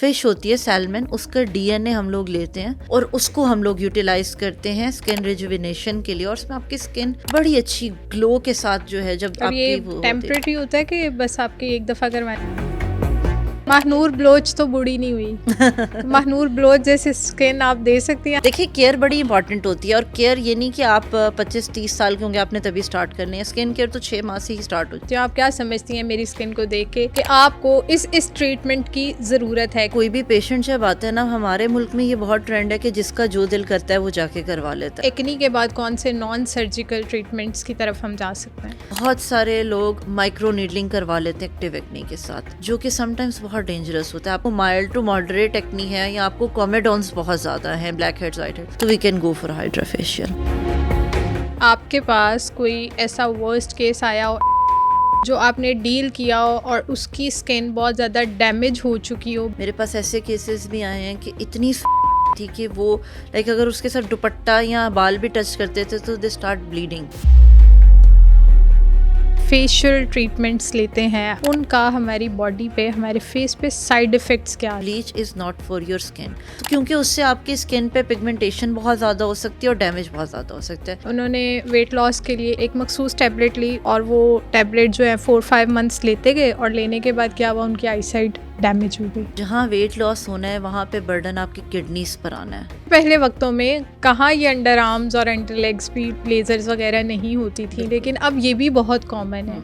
Fish होती है salmon, उसका डीएनए हम लोग लेते हैं और उसको हम लोग यूटिलाइज करते हैं स्किन रिजुविनेशन के लिए, और उसमें आपकी स्किन बड़ी अच्छी ग्लो के साथ जो है जब और ये आपकी वो होती है। टेम्परेरी होता है कि बस आपके एक दफ़ा करवाना। महनूर ब्लोच तो बूढ़ी नहीं हुई। महनूर ब्लोच जैसे स्किन आप दे सकती हैं। देखिए केयर बड़ी इंपॉर्टेंट होती है, और केयर ये नहीं कि आप 25-30 साल के होंगे आपने तभी स्टार्ट करनी है। स्किन केयर तो 6 माह से ही स्टार्ट होती है। जो आप क्या समझती हैं मेरी स्किन को देख के कि आपको इस ट्रीटमेंट की ज़रूरत है? कोई भी पेशेंट जब आता है ना, हमारे मुल्क में ये बहुत ट्रेंड है कि जिसका जो दिल करता है वो जाके करवा लेता है। एक्नी के बाद कौन से नॉन सर्जिकल ट्रीटमेंट्स की तरफ हम जा सकते हैं? बहुत सारे लोग माइक्रो नीडलिंग करवा लेते हैं एक्टिव एक्नी के साथ, जो कि समटाइम्स बहुत डेंजरस होता है। आपको माइल्ड टू मॉडरेट एक्नी है या आपको कॉमेडॉन्स बहुत ज्यादा है, ब्लैक हेड्स व्हाइट हेड्स, तो we can go for hydra facial. आपके पास कोई ऐसा वर्स्ट केस आया हो जो आपने डील किया हो और उसकी स्किन बहुत ज़्यादा डैमेज हो चुकी हो? मेरे पास ऐसे केसेस भी आए हैं कि इतनी थी कि वो लाइक अगर उसके साथ दुपट्टा या बाल भी टच करते थे तो they start bleeding. Facial treatments लेते हैं, उनका हमारी बॉडी पे, हमारे फेस पे साइड इफ़ेक्ट्स क्या हैं? Bleach is not for your skin, क्योंकि उससे आपकी स्किन पे पिगमेंटेशन बहुत ज़्यादा हो सकती है और डैमेज बहुत ज़्यादा हो सकता है। उन्होंने वेट लॉस के लिए एक मखसूस टैबलेट ली और वो टैबलेट जो है 4-5 मंथ्स लेते गए और लेने के बाद क्या हुआ, उनकी आईसाइट डैमेज हो गई। जहाँ वेट लॉस होना है वहाँ पे बर्डन आपकी किडनीज पर आना है। पहले वक्तों में कहाँ ये अंडर आर्म्स और अंडर लेग्स भी लेजर्स वगैरह नहीं होती थी, लेकिन अब ये भी बहुत कॉमन है।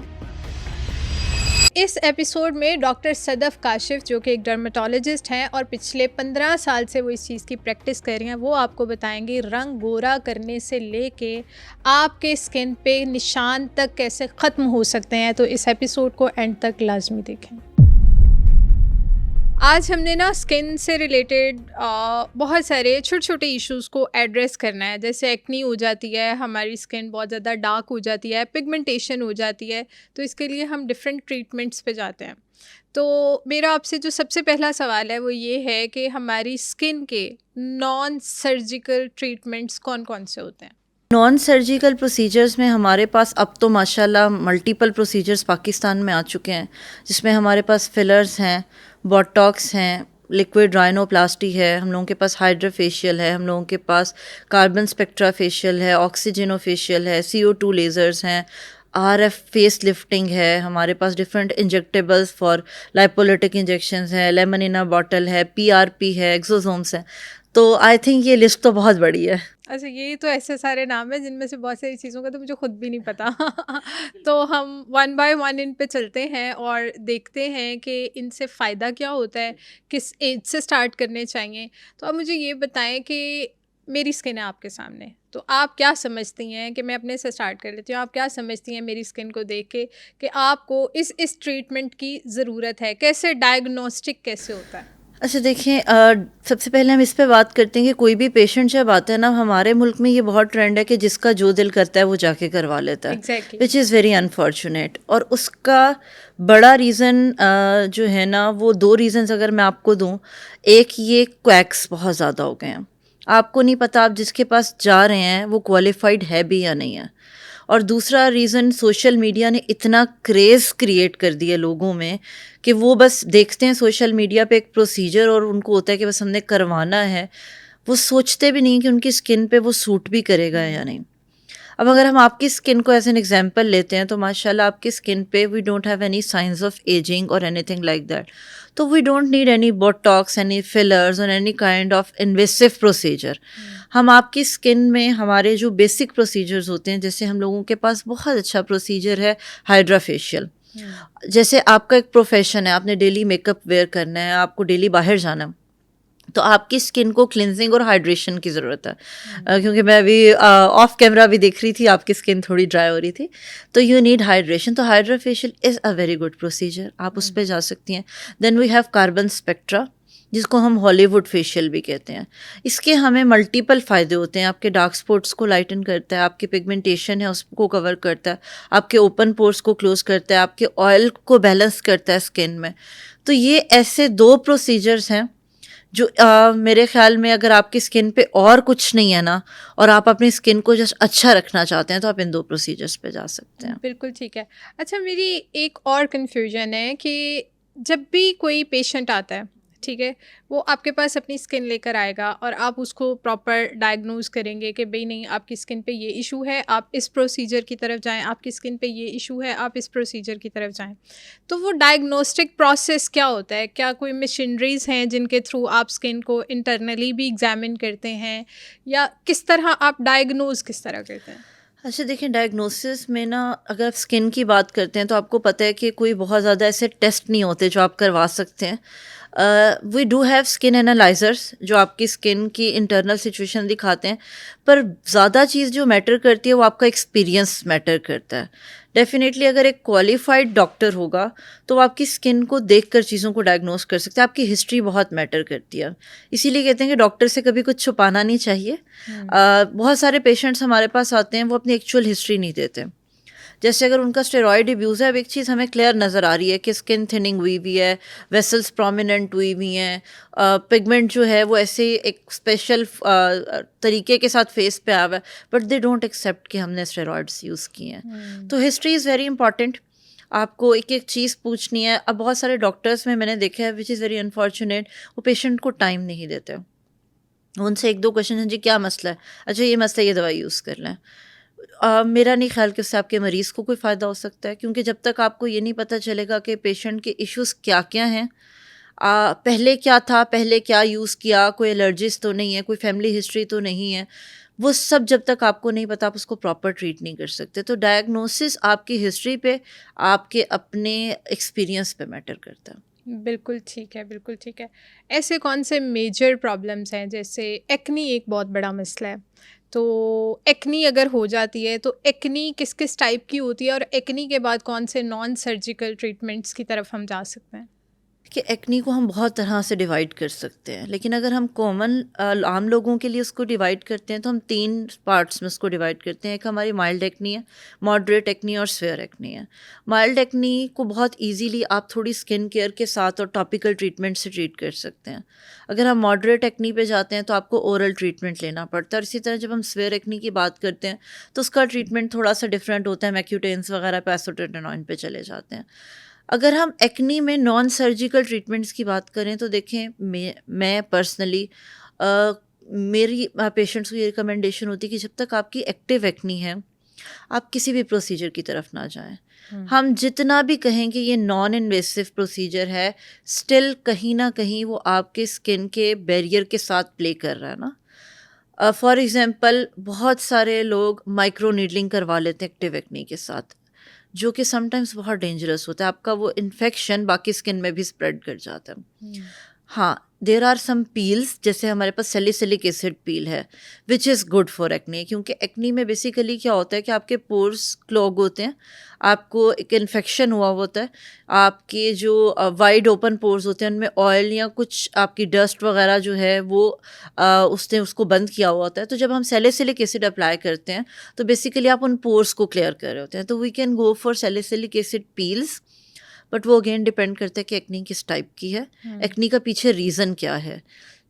इस एपिसोड में डॉक्टर सदफ काशिफ, जो कि एक डर्मेटोलॉजिस्ट हैं और पिछले 15 साल से वो इस चीज़ की प्रैक्टिस कर रही हैं, वो आपको बताएंगे रंग गोरा करने से लेके आपके स्किन पे निशान तक कैसे ख़त्म हो सकते हैं। तो इस एपिसोड को एंड तक लाजमी देखें। आज हमने ना स्किन से रिलेटेड बहुत सारे छोटे छोटे इश्यूज़ को एड्रेस करना है। जैसे एक्नी हो जाती है, हमारी स्किन बहुत ज़्यादा डार्क हो जाती है, पिगमेंटेशन हो जाती है, तो इसके लिए हम डिफरेंट ट्रीटमेंट्स पे जाते हैं। तो मेरा आपसे जो सबसे पहला सवाल है वो ये है कि हमारी स्किन के नॉन सर्जिकल ट्रीटमेंट्स कौन कौन से होते हैं? नॉन सर्जिकल प्रोसीजर्स में हमारे पास अब तो माशाल्लाह मल्टीपल प्रोसीजर्स पाकिस्तान में आ चुके हैं, जिसमें हमारे पास फिलर्स हैं, बोटॉक्स हैं, लिक्विड राइनोप्लास्टी है, हम लोगों के पास हाइड्रा फेशियल है, हम लोगों के पास कार्बन स्पेक्ट्रा फेशियल है, ऑक्सीजनो फेशियल है, CO2 लेज़र्स हैं, RF फेस लिफ्टिंग है, हमारे पास डिफरेंट इंजेक्टेबल्स फॉर लाइपोलिटिक इंजेक्शंस है, लेमनिना बॉटल है, PRP है, एक्सोसोम्स हैं। तो आई थिंक ये लिस्ट तो बहुत बड़ी है। अच्छा, ये तो ऐसे सारे नाम हैं जिनमें से बहुत सारी चीज़ों का तो मुझे खुद भी नहीं पता। तो हम वन बाय वन इन पे चलते हैं और देखते हैं कि इनसे फ़ायदा क्या होता है, किस एज से स्टार्ट करने चाहिए। तो आप मुझे ये बताएं कि मेरी स्किन है आपके सामने, तो आप क्या समझती हैं कि मैं अपने से स्टार्ट कर लेती हूँ, आप क्या समझती हैं मेरी स्किन को देख के कि आपको इस ट्रीटमेंट की ज़रूरत है? कैसे डायग्नोस्टिक कैसे होता है? अच्छा देखिए, सबसे पहले हम इस पे बात करते हैं कि कोई भी पेशेंट जब आता है ना, हमारे मुल्क में ये बहुत ट्रेंड है कि जिसका जो दिल करता है वो जाके करवा लेता है, Exactly. Which is very unfortunate. और उसका बड़ा रीज़न जो है ना, वो 2 रीज़न्स अगर मैं आपको दूं। एक, ये क्वैक्स बहुत ज़्यादा हो गए हैं, आपको नहीं पता आप जिसके पास जा रहे हैं वो क्वालिफाइड है भी या नहीं है। और दूसरा रीज़न, सोशल मीडिया ने इतना क्रेज़ क्रिएट कर दिया लोगों में कि वो बस देखते हैं सोशल मीडिया पे एक प्रोसीजर और उनको होता है कि बस हमने करवाना है, वो सोचते भी नहीं कि उनकी स्किन पे वो सूट भी करेगा या नहीं। अब अगर हम आपकी स्किन को एज एन एग्जांपल लेते हैं तो माशाल्लाह आपकी स्किन पे we don't have any science of ageing और एनीथिंग लाइक दैट, तो we don't need any botox, any fillers और any kind of invasive procedure. हम आपकी स्किन में हमारे जो बेसिक प्रोसीजर्स होते हैं, जैसे हम लोगों के पास बहुत अच्छा प्रोसीजर है हाइड्रा फेशियल। जैसे आपका एक प्रोफेशन है, आपने डेली मेकअप वेयर करना है, आपको डेली बाहर जाना है, तो आपकी स्किन को क्लिनजिंग और हाइड्रेशन की ज़रूरत है। क्योंकि मैं अभी ऑफ कैमरा भी देख रही थी आपकी स्किन थोड़ी ड्राई हो रही थी, तो यू नीड हाइड्रेशन। तो hydra facial is a very good procedure, आप उस पर जा सकती हैं। Then we have carbon spectra, जिसको हम हॉलीवुड फेशियल भी कहते हैं। इसके हमें मल्टीपल फ़ायदे होते हैं, आपके डार्क स्पॉट्स को लाइटन करता है, आपकी पिगमेंटेशन है उसको कवर करता है, आपके ओपन पोर्स को क्लोज करता है, आपके ऑयल को बैलेंस करता है स्किन में। तो ये ऐसे 2 प्रोसीजर्स हैं जो मेरे ख्याल में अगर आपकी स्किन पे और कुछ नहीं है ना, और आप अपनी स्किन को जस्ट अच्छा रखना चाहते हैं, तो आप इन 2 प्रोसीजर्स पे जा सकते हैं। बिल्कुल ठीक है। अच्छा, मेरी एक और कन्फ्यूजन है कि जब भी कोई पेशेंट आता है, ठीक है, वो आपके पास अपनी स्किन लेकर आएगा और आप उसको प्रॉपर डायग्नोज करेंगे कि भाई नहीं, आपकी स्किन पे ये इशू है, आप इस प्रोसीजर की तरफ जाएं, आपकी स्किन पे ये इशू है, आप इस प्रोसीजर की तरफ जाएं। तो वो डायग्नोस्टिक प्रोसेस क्या होता है? क्या कोई मशीनरीज हैं जिनके थ्रू आप स्किन को इंटरनली भी एग्जामिन करते हैं, या किस तरह आप डायग्नोज किस तरह करते हैं? अच्छा देखिए, डायग्नोसिस में ना अगर आप स्किन की बात करते हैं तो आपको पता है कि कोई बहुत ज़्यादा ऐसे टेस्ट नहीं होते जो आप करवा सकते हैं। We do have skin analysers जो आपकी स्किन की इंटरनल सिचुएशन दिखाते हैं, पर ज़्यादा चीज़ जो मैटर करती है वो आपका एक्सपीरियंस मैटर करता है। डेफिनेटली अगर एक क्वालिफाइड डॉक्टर होगा तो वो आपकी स्किन को देखकर चीज़ों को डायग्नोस कर सकते हैं। आपकी हिस्ट्री बहुत मैटर करती है, इसीलिए कहते हैं कि डॉक्टर से कभी कुछ छुपाना नहीं चाहिए। बहुत सारे पेशेंट्स हमारे पास आते हैं, वो अपनी एक्चुअल हिस्ट्री नहीं देते। जैसे अगर उनका स्टेरॉयड अब्यूज़ है, अब एक चीज़ हमें क्लियर नज़र आ रही है कि स्किन थिनिंग हुई हुई है, वेसल्स प्रोमिनेंट हुई हुई हैं, पिगमेंट जो है वो ऐसे एक स्पेशल तरीके के साथ फेस पे आया हुआ है, बट दे डोंट एक्सेप्ट कि हमने स्टेरॉयड्स यूज़ किए हैं। तो हिस्ट्री इज़ वेरी इंपॉर्टेंट। आपको एक एक चीज़ पूछनी है। अब बहुत सारे डॉक्टर्स में मैंने देखा है, विच इज़ वेरी अनफॉर्चुनेट, वो पेशेंट को टाइम नहीं देते। उनसे एक दो क्वेश्चन हैं, जी क्या मसला है, अच्छा ये मसला है, ये दवाई यूज़ कर लें। मेरा नहीं ख्याल कि उससे आपके मरीज़ को कोई फ़ायदा हो सकता है, क्योंकि जब तक आपको ये नहीं पता चलेगा कि पेशेंट के इश्यूज़ क्या क्या हैं, पहले क्या था, पहले क्या यूज़ किया, कोई एलर्जीज तो नहीं है, कोई फैमिली हिस्ट्री तो नहीं है, वो सब जब तक आपको नहीं पता आप उसको प्रॉपर ट्रीट नहीं कर सकते। तो डायग्नोसिस आपकी हिस्ट्री पे, आपके अपने एक्सपीरियंस पे मैटर करता है। बिल्कुल ठीक है, बिल्कुल ठीक है। ऐसे कौन से मेजर प्रॉब्लम्स हैं, जैसे एक्नी एक बहुत बड़ा मसला है, तो एक्नी अगर हो जाती है तो एक्नी किस किस टाइप की होती है, और एक्नी के बाद कौन से नॉन सर्जिकल ट्रीटमेंट्स की तरफ हम जा सकते हैं? कि एक्नी को हम बहुत तरह से डिवाइड कर सकते हैं, लेकिन अगर हम कॉमन आम लोगों के लिए उसको डिवाइड करते हैं तो हम 3 पार्ट्स में उसको डिवाइड करते हैं। एक हमारी माइल्ड एक्नी है, मॉडरेट एक्नी और स्वेयर एक्नी है। माइल्ड एक्नी को बहुत इजीली आप थोड़ी स्किन केयर के साथ और टॉपिकल ट्रीटमेंट से ट्रीट कर सकते हैं। अगर हम मॉडरेट एक्नी पे जाते हैं तो आपको ओरल ट्रीटमेंट लेना पड़ता है, और इसी तरह जब हम स्वेयर एक्नी की बात करते हैं तो उसका ट्रीटमेंट थोड़ा सा डिफरेंट होता है। मैक्यूटेंस वगैरह पे, एसोटेटेनॉइन पे चले जाते हैं। अगर हम एक्नी में नॉन सर्जिकल ट्रीटमेंट्स की बात करें तो देखें, मैं पर्सनली मेरी पेशेंट्स को ये रिकमेंडेशन होती है कि जब तक आपकी एक्टिव एक्नी है आप किसी भी प्रोसीजर की तरफ ना जाएं। हम जितना भी कहें कि ये नॉन इन्वेसिव प्रोसीजर है, स्टिल कहीं ना कहीं वो आपके स्किन के बैरियर के साथ प्ले कर रहा है ना। फॉर एग्जांपल, बहुत सारे लोग माइक्रो नीडलिंग करवा लेते हैं एक्टिव एक्नी के साथ, जो कि समटाइम्स बहुत डेंजरस होता है। आपका वो इन्फेक्शन बाकी स्किन में भी स्प्रेड कर जाता है। हाँ, देर आर सम पील्स, जैसे हमारे पास सैलिसिलिक एसिड पील है, which is good for acne, क्योंकि एक्नी में बेसिकली क्या होता है कि आपके पोर्स क्लॉग होते हैं, आपको एक इन्फेक्शन हुआ होता है, आपके जो वाइड ओपन पोर्स होते हैं उनमें ऑयल या कुछ आपकी डस्ट वगैरह जो है वो उसने उसको बंद किया हुआ होता है। तो जब हम सैलिसिलिक एसिड अप्लाई करते हैं तो बेसिकली आप उन पोर्स को क्लियर कर रहे होते हैं। तो we can go for salicylic acid peels, but वो अगेन डिपेंड करता है कि एक्नी किस टाइप की है, एक्नी का पीछे रीज़न क्या है।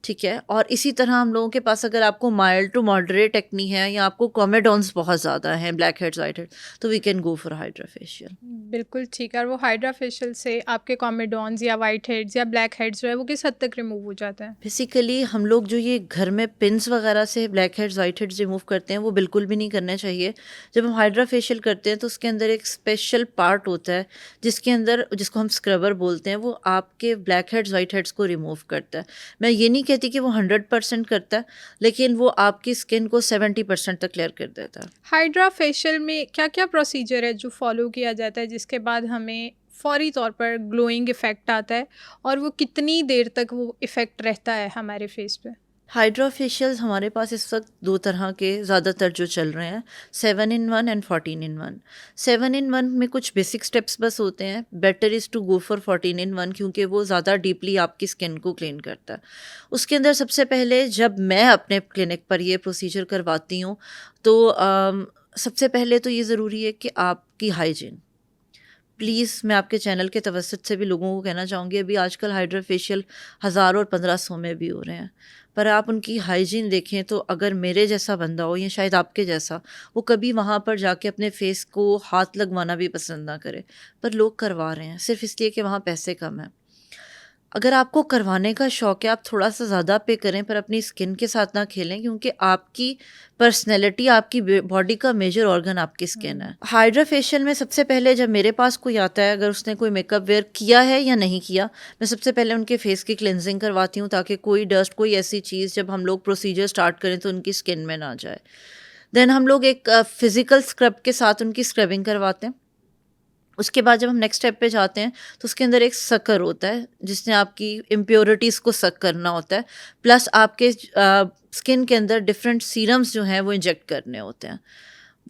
ठीक है, और इसी तरह हम लोगों के पास अगर आपको माइल्ड टू मॉडरेट एक्नी है या आपको कॉमेडॉन्स बहुत ज़्यादा हैं, ब्लैक हेड्स, वाइट हेड्स, तो we can go for hydra facial. बिल्कुल ठीक है। और वो हाइड्रा फेशियल से आपके कॉमेडॉन्स या वाइट हेड्स या ब्लैक हेड्स जो है वो किस हद तक रिमूव हो जाता है? बेसिकली हम लोग जो ये घर में पिन्स वगैरह से black heads, white heads remove करते हैं वो बिल्कुल भी नहीं करना चाहिए। जब हम हाइड्रा फेशियल करते हैं तो उसके अंदर एक स्पेशल पार्ट होता है जिसके अंदर, जिसको हम स्क्रबर बोलते हैं, वो आपके ब्लैक हेड्स, वाइट हेड्स को रिमूव करता है। मैं ये नहीं कहती कि वो 100% करता है, लेकिन वो आपकी स्किन को 70% तक क्लियर कर देता है। हाइड्रा फेशियल में क्या क्या प्रोसीजर है जो फॉलो किया जाता है जिसके बाद हमें फौरी तौर पर ग्लोइंग इफ़ेक्ट आता है, और वो कितनी देर तक वो इफ़ेक्ट रहता है हमारे फेस पे? हाइड्रा फेशियल्स हमारे पास इस वक्त 2 तरह के ज़्यादातर जो चल रहे हैं, 7 in 1 एंड 14 in 1। 7 in 1 में कुछ बेसिक स्टेप्स बस होते हैं। Better is to go for 14 in 1, क्योंकि वो ज़्यादा डीपली आपकी स्किन को क्लीन करता है। उसके अंदर सबसे पहले जब मैं अपने क्लिनिक पर ये प्रोसीजर करवाती हूँ तो सबसे पहले तो ये ज़रूरी है कि आपकी हाइजीन, प्लीज़ मैं आपके चैनल के तवसत से भी लोगों को कहना चाहूँगी, अभी आजकल हाइड्रा फेशियल 1000 और 1500 में भी हो रहे हैं, पर आप उनकी हाइजीन देखें तो अगर मेरे जैसा बंदा हो या शायद आपके जैसा, वो कभी वहाँ पर जाके अपने फेस को हाथ लगवाना भी पसंद ना करे, पर लोग करवा रहे हैं सिर्फ इसलिए कि वहाँ पैसे कम हैं। अगर आपको करवाने का शौक है, आप थोड़ा-सा ज़्यादा पे करें, पर अपनी स्किन के साथ ना खेलें, क्योंकि आपकी पर्सनैलिटी, आपकी बॉडी का मेजर ऑर्गन आपकी स्किन है। हाइड्रा फेशियल में सबसे पहले जब मेरे पास कोई आता है, अगर उसने कोई मेकअप वेयर किया है या नहीं किया, मैं सबसे पहले उनके फेस की क्लिनजिंग करवाती हूँ, ताकि कोई डस्ट, कोई ऐसी चीज़ जब हम लोग प्रोसीजर स्टार्ट करें तो उनकी स्किन में ना जाए। देन हम लोग एक फिज़िकल स्क्रब के साथ उनकी स्क्रबिंग करवाते हैं। उसके बाद जब हम नेक्स्ट स्टेप पे जाते हैं तो उसके अंदर एक सकर होता है, जिसने आपकी इम्प्योरिटीज़ को सक करना होता है, प्लस आपके स्किन के अंदर डिफरेंट सीरम्स जो हैं वो इंजेक्ट करने होते हैं।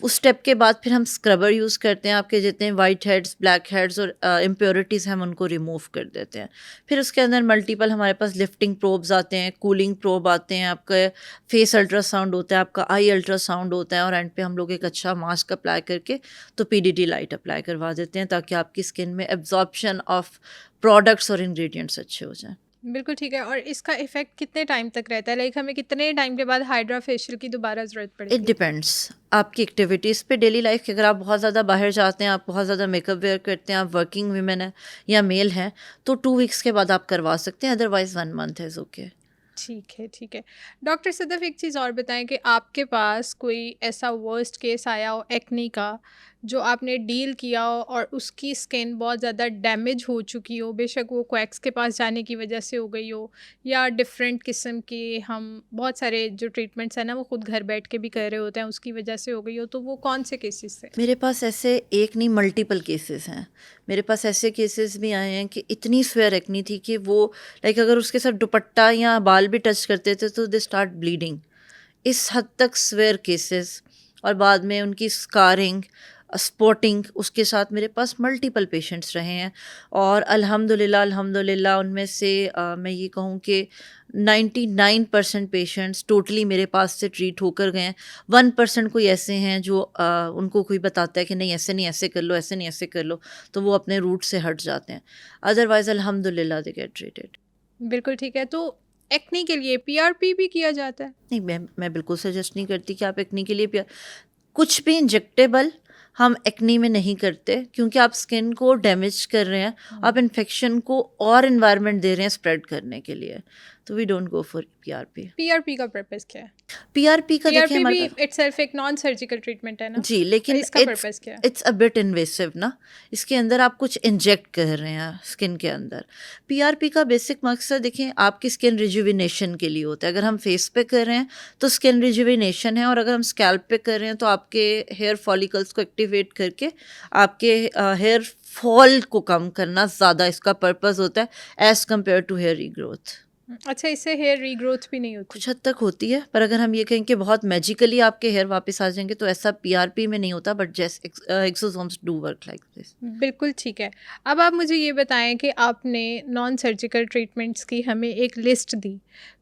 उस स्टेप के बाद फिर हम स्क्रबर यूज़ करते हैं, आपके जितने वाइट हेड्स, ब्लैक हेड्स और इम्प्योरिटीज़ हम उनको रिमूव कर देते हैं। फिर उसके अंदर मल्टीपल हमारे पास लिफ्टिंग प्रोब्स आते हैं, कूलिंग प्रोब आते हैं, आपका फेस अल्ट्रासाउंड होता है, आपका आई अल्ट्रासाउंड होता है, और एंड पे हम लोग एक अच्छा मास्क अप्लाई करके तो पीडीडी लाइट अप्लाई करवा देते हैं, ताकि आपकी स्किन में एब्जॉर्प्शन ऑफ प्रोडक्ट्स और इंग्रेडिएंट्स अच्छे हो जाएँ। बिल्कुल ठीक है। और इसका इफ़ेक्ट कितने टाइम तक रहता है? लाइक हमें कितने टाइम के बाद हाइड्रा फेशियल की दोबारा ज़रूरत इट पड़ेगी? डिपेंड्स आपकी एक्टिविटीज़ पे, डेली लाइफ की। अगर आप बहुत ज़्यादा बाहर जाते हैं, आप बहुत ज़्यादा मेकअप वेयर करते हैं, आप वर्किंग वीमेन हैं या मेल हैं, तो 2 वीक्स के बाद आप करवा सकते हैं, अदरवाइज़ 1 मंथ इज़ ओके। ठीक है, ठीक है। डॉक्टर सदफ़, एक चीज़ और बताएँ कि आपके पास कोई ऐसा वर्स्ट केस आया हो एक्ने का, जो आपने डील किया हो और उसकी स्किन बहुत ज़्यादा डैमेज हो चुकी हो, बेशक वो क्वैक्स के पास जाने की वजह से हो गई हो, या डिफ़रेंट किस्म के हम बहुत सारे जो ट्रीटमेंट्स हैं ना, वो खुद घर बैठ के भी कर रहे होते हैं, उसकी वजह से हो गई हो, तो वो कौन से केसेस थे? मेरे पास ऐसे एक नहीं मल्टीपल केसेस हैं। मेरे पास ऐसे केसेस भी आए हैं कि इतनी स्वेयर एक्नी थी कि वो लाइक अगर उसके साथ दुपट्टा या बाल भी टच करते थे तो दे स्टार्ट ब्लीडिंग। इस हद तक स्वेयर केसेस, और बाद में उनकी स्कारिंग, स्पॉटिंग, उसके साथ मेरे पास मल्टीपल पेशेंट्स रहे हैं। और अल्हम्दुलिल्लाह अल्हम्दुलिल्लाह उनमें से मैं ये कहूँ कि 99% पेशेंट्स टोटली मेरे पास से ट्रीट होकर गए हैं। 1% कोई ऐसे हैं जो उनको कोई बताता है कि नहीं ऐसे नहीं ऐसे कर लो, ऐसे नहीं ऐसे कर लो, तो वो अपने रूट से हट जाते हैं। अदरवाइज़ अल्हम्दुलिल्लाह दे गेट ट्रीटेड। बिल्कुल ठीक है। तो एक्ने के लिए पीआरपी भी किया जाता है? नहीं, मैं बिल्कुल सजेस्ट नहीं करती कि आप एक्नी के लिए कुछ भी इंजेक्टेबल हम एक्नी में नहीं करते, क्योंकि आप स्किन को डैमेज कर रहे हैं, आप इन्फेक्शन को और इन्वायरमेंट दे रहे हैं स्प्रेड करने के लिए। तो we don't go for PRP. PRP का पर्पज़ क्या है? पीआरपी का देखिए पीआरपी हमारे भी पास इटसेल्फ एक नॉन सर्जिकल ट्रीटमेंट है ना? जी, लेकिन इसका पर्पज़ क्या है? इट्स अ बिट इन्वेसिव ना। इसके अंदर आप कुछ इंजेक्ट कर रहे हैं स्किन के अंदर। पीआरपी का बेसिक मकसद देखिए आपकी स्किन रिजुविनेशन के लिए होता है। अगर हम फेस पे कर रहे हैं तो स्किन रिजुविनेशन है, और अगर हम स्कैल्प पे कर रहे हैं तो आपके हेयर फॉलिकल्स को एक्टिवेट करके आपके हेयर फॉल को कम करना ज़्यादा इसका पर्पस होता है as compare to hair regrowth. अच्छा, इससे हेयर रीग्रोथ भी नहीं होती? कुछ हद तक होती है, पर अगर हम ये कहें कि बहुत मैजिकली आपके हेयर वापस आ जाएंगे तो ऐसा पीआरपी में नहीं होता, बट जैस exosomes do work like this. बिल्कुल ठीक है। अब आप मुझे ये बताएं कि आपने नॉन सर्जिकल ट्रीटमेंट्स की हमें एक लिस्ट दी,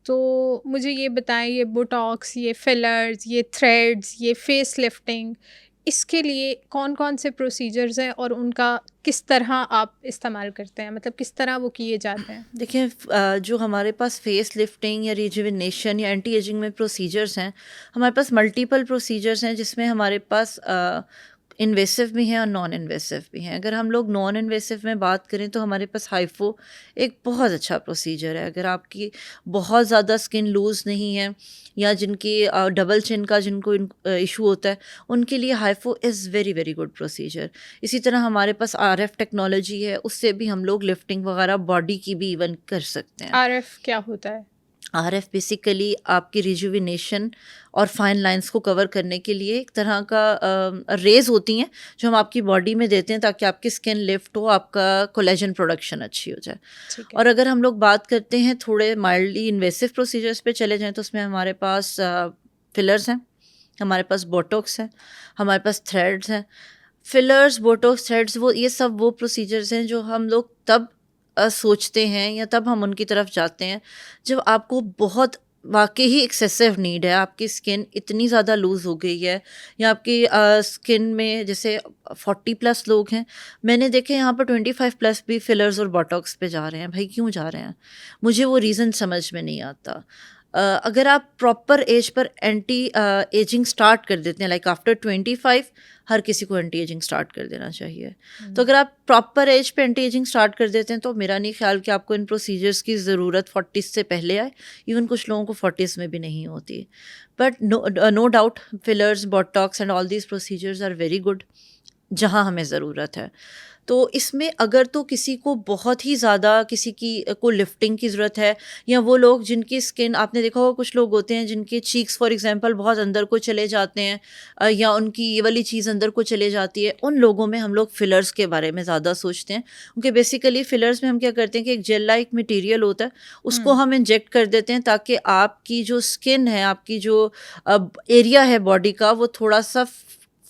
तो मुझे ये बताएं, ये बोटॉक्स, ये फिलर्स, ये थ्रेड्स, ये फेस लिफ्टिंग, इसके लिए कौन कौन से प्रोसीजर्स हैं और उनका किस तरह आप इस्तेमाल करते हैं, मतलब किस तरह वो किए जाते हैं? देखिए जो हमारे पास फेस लिफ्टिंग या रिजुविनेशन या एंटी एजिंग में प्रोसीजर्स हैं, हमारे पास मल्टीपल प्रोसीजर्स हैं, जिसमें हमारे पास इन्वेसिव भी हैं और नॉन इन्वेसिव भी हैं। अगर हम लोग नॉन इन्वेसिव में बात करें तो हमारे पास हाइफो एक बहुत अच्छा प्रोसीजर है। अगर आपकी बहुत ज़्यादा स्किन लूज़ नहीं है, या जिनकी डबल चिन का जिनको इशू होता है, उनके लिए HIFU is very very good procedure. इसी तरह हमारे पास आरएफ टेक्नोलॉजी है, उससे भी हम लोग लिफ्टिंग वगैरह बॉडी की भी इवन कर सकते हैं। आरएफ क्या होता है? आरएफ बेसिकली आपकी रिजुविनेशन और फाइन लाइंस को कवर करने के लिए एक तरह का रेज होती हैं जो हम आपकी बॉडी में देते हैं, ताकि आपकी स्किन लिफ्ट हो, आपका कोलेजन प्रोडक्शन अच्छी हो जाए। ठीक है। और अगर हम लोग बात करते हैं थोड़े माइल्डली इन्वेसिव प्रोसीजर्स पे चले जाएं, तो उसमें हमारे पास फिलर्स हैं, हमारे पास बोटॉक्स हैं, हमारे पास थ्रेड्स हैं। फिलर्स, बोटॉक्स, थ्रेड्स, वो ये सब वो प्रोसीजर्स हैं जो हम लोग तब सोचते हैं या तब हम उनकी तरफ जाते हैं जब आपको बहुत वाकई ही एक्सेसिव नीड है, आपकी स्किन इतनी ज़्यादा लूज़ हो गई है, या आपकी स्किन में जैसे 40+ लोग हैं, मैंने देखे यहाँ पर 25+ भी फिलर्स और बोटॉक्स पे जा रहे हैं। भाई क्यों जा रहे हैं? मुझे वो रीज़न समझ में नहीं आता। अगर आप प्रॉपर एज पर एंटी एजिंग स्टार्ट कर देते हैं, लाइक आफ्टर 25 हर किसी को एंटी एजिंग स्टार्ट कर देना चाहिए। तो अगर आप प्रॉपर एज पे एंटी एजिंग स्टार्ट कर देते हैं तो मेरा नहीं ख्याल कि आपको इन प्रोसीजर्स की ज़रूरत 40 से पहले आए। इवन कुछ लोगों को 40s में भी नहीं होती। But no doubt fillers, botox and all these procedures are very good जहाँ हमें ज़रूरत है। तो इसमें अगर तो किसी को बहुत ही ज़्यादा किसी की को लिफ्टिंग की ज़रूरत है, या वो लोग जिनकी स्किन, आपने देखा होगा कुछ लोग होते हैं जिनके चीक्स फॉर एग्जांपल बहुत अंदर को चले जाते हैं, या उनकी ये वाली चीज़ अंदर को चले जाती है, उन लोगों में हम लोग फिलर्स के बारे में ज़्यादा सोचते हैं। क्योंकि बेसिकली फिलर्स में हम क्या करते हैं कि एक जेल लाइक मटीरियल होता है, उसको हम इंजेक्ट कर देते हैं ताकि आपकी जो स्किन है, आपकी जो एरिया है बॉडी का, वो थोड़ा सा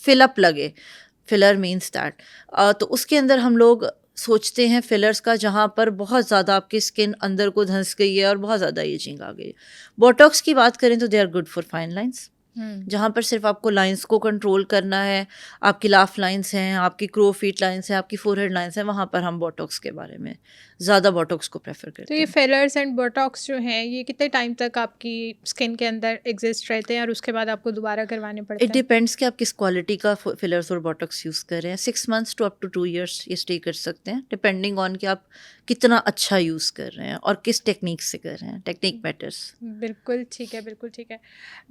फिलअप लगे। फिलर मीन्स दैट तो उसके अंदर हम लोग सोचते हैं फिलर्स का जहाँ पर बहुत ज़्यादा आपकी स्किन अंदर को धंस गई है और बहुत ज़्यादा एजिंग आ गई है। बोटॉक्स की बात करें तो they are good for fine lines, जहाँ पर सिर्फ आपको लाइंस को कंट्रोल करना है, आपकी लाफ लाइंस हैं, आपकी क्रो फीट लाइंस हैं, आपकी फोरहेड लाइंस हैं, वहाँ पर हम बोटॉक्स के बारे में ज़्यादा बोटॉक्स को प्रेफर तो करते ये हैं। फिलर्स एंड बोटॉक्स जो हैं ये कितने टाइम तक आपकी स्किन के अंदर एग्जिस्ट रहते हैं और उसके बाद आपको दोबारा करवाने पड़ते इट हैं? डिपेंड्स कि आप किस क्वालिटी का फिलर्स और बोटॉक्स यूज़ कर रहे हैं। 6 months to up to 2 years ये स्टे कर सकते हैं, डिपेंडिंग ऑन कि आप कितना अच्छा यूज़ कर रहे हैं और किस टेक्निक से कर रहे हैं। Technique matters. बिल्कुल ठीक है, बिल्कुल ठीक है।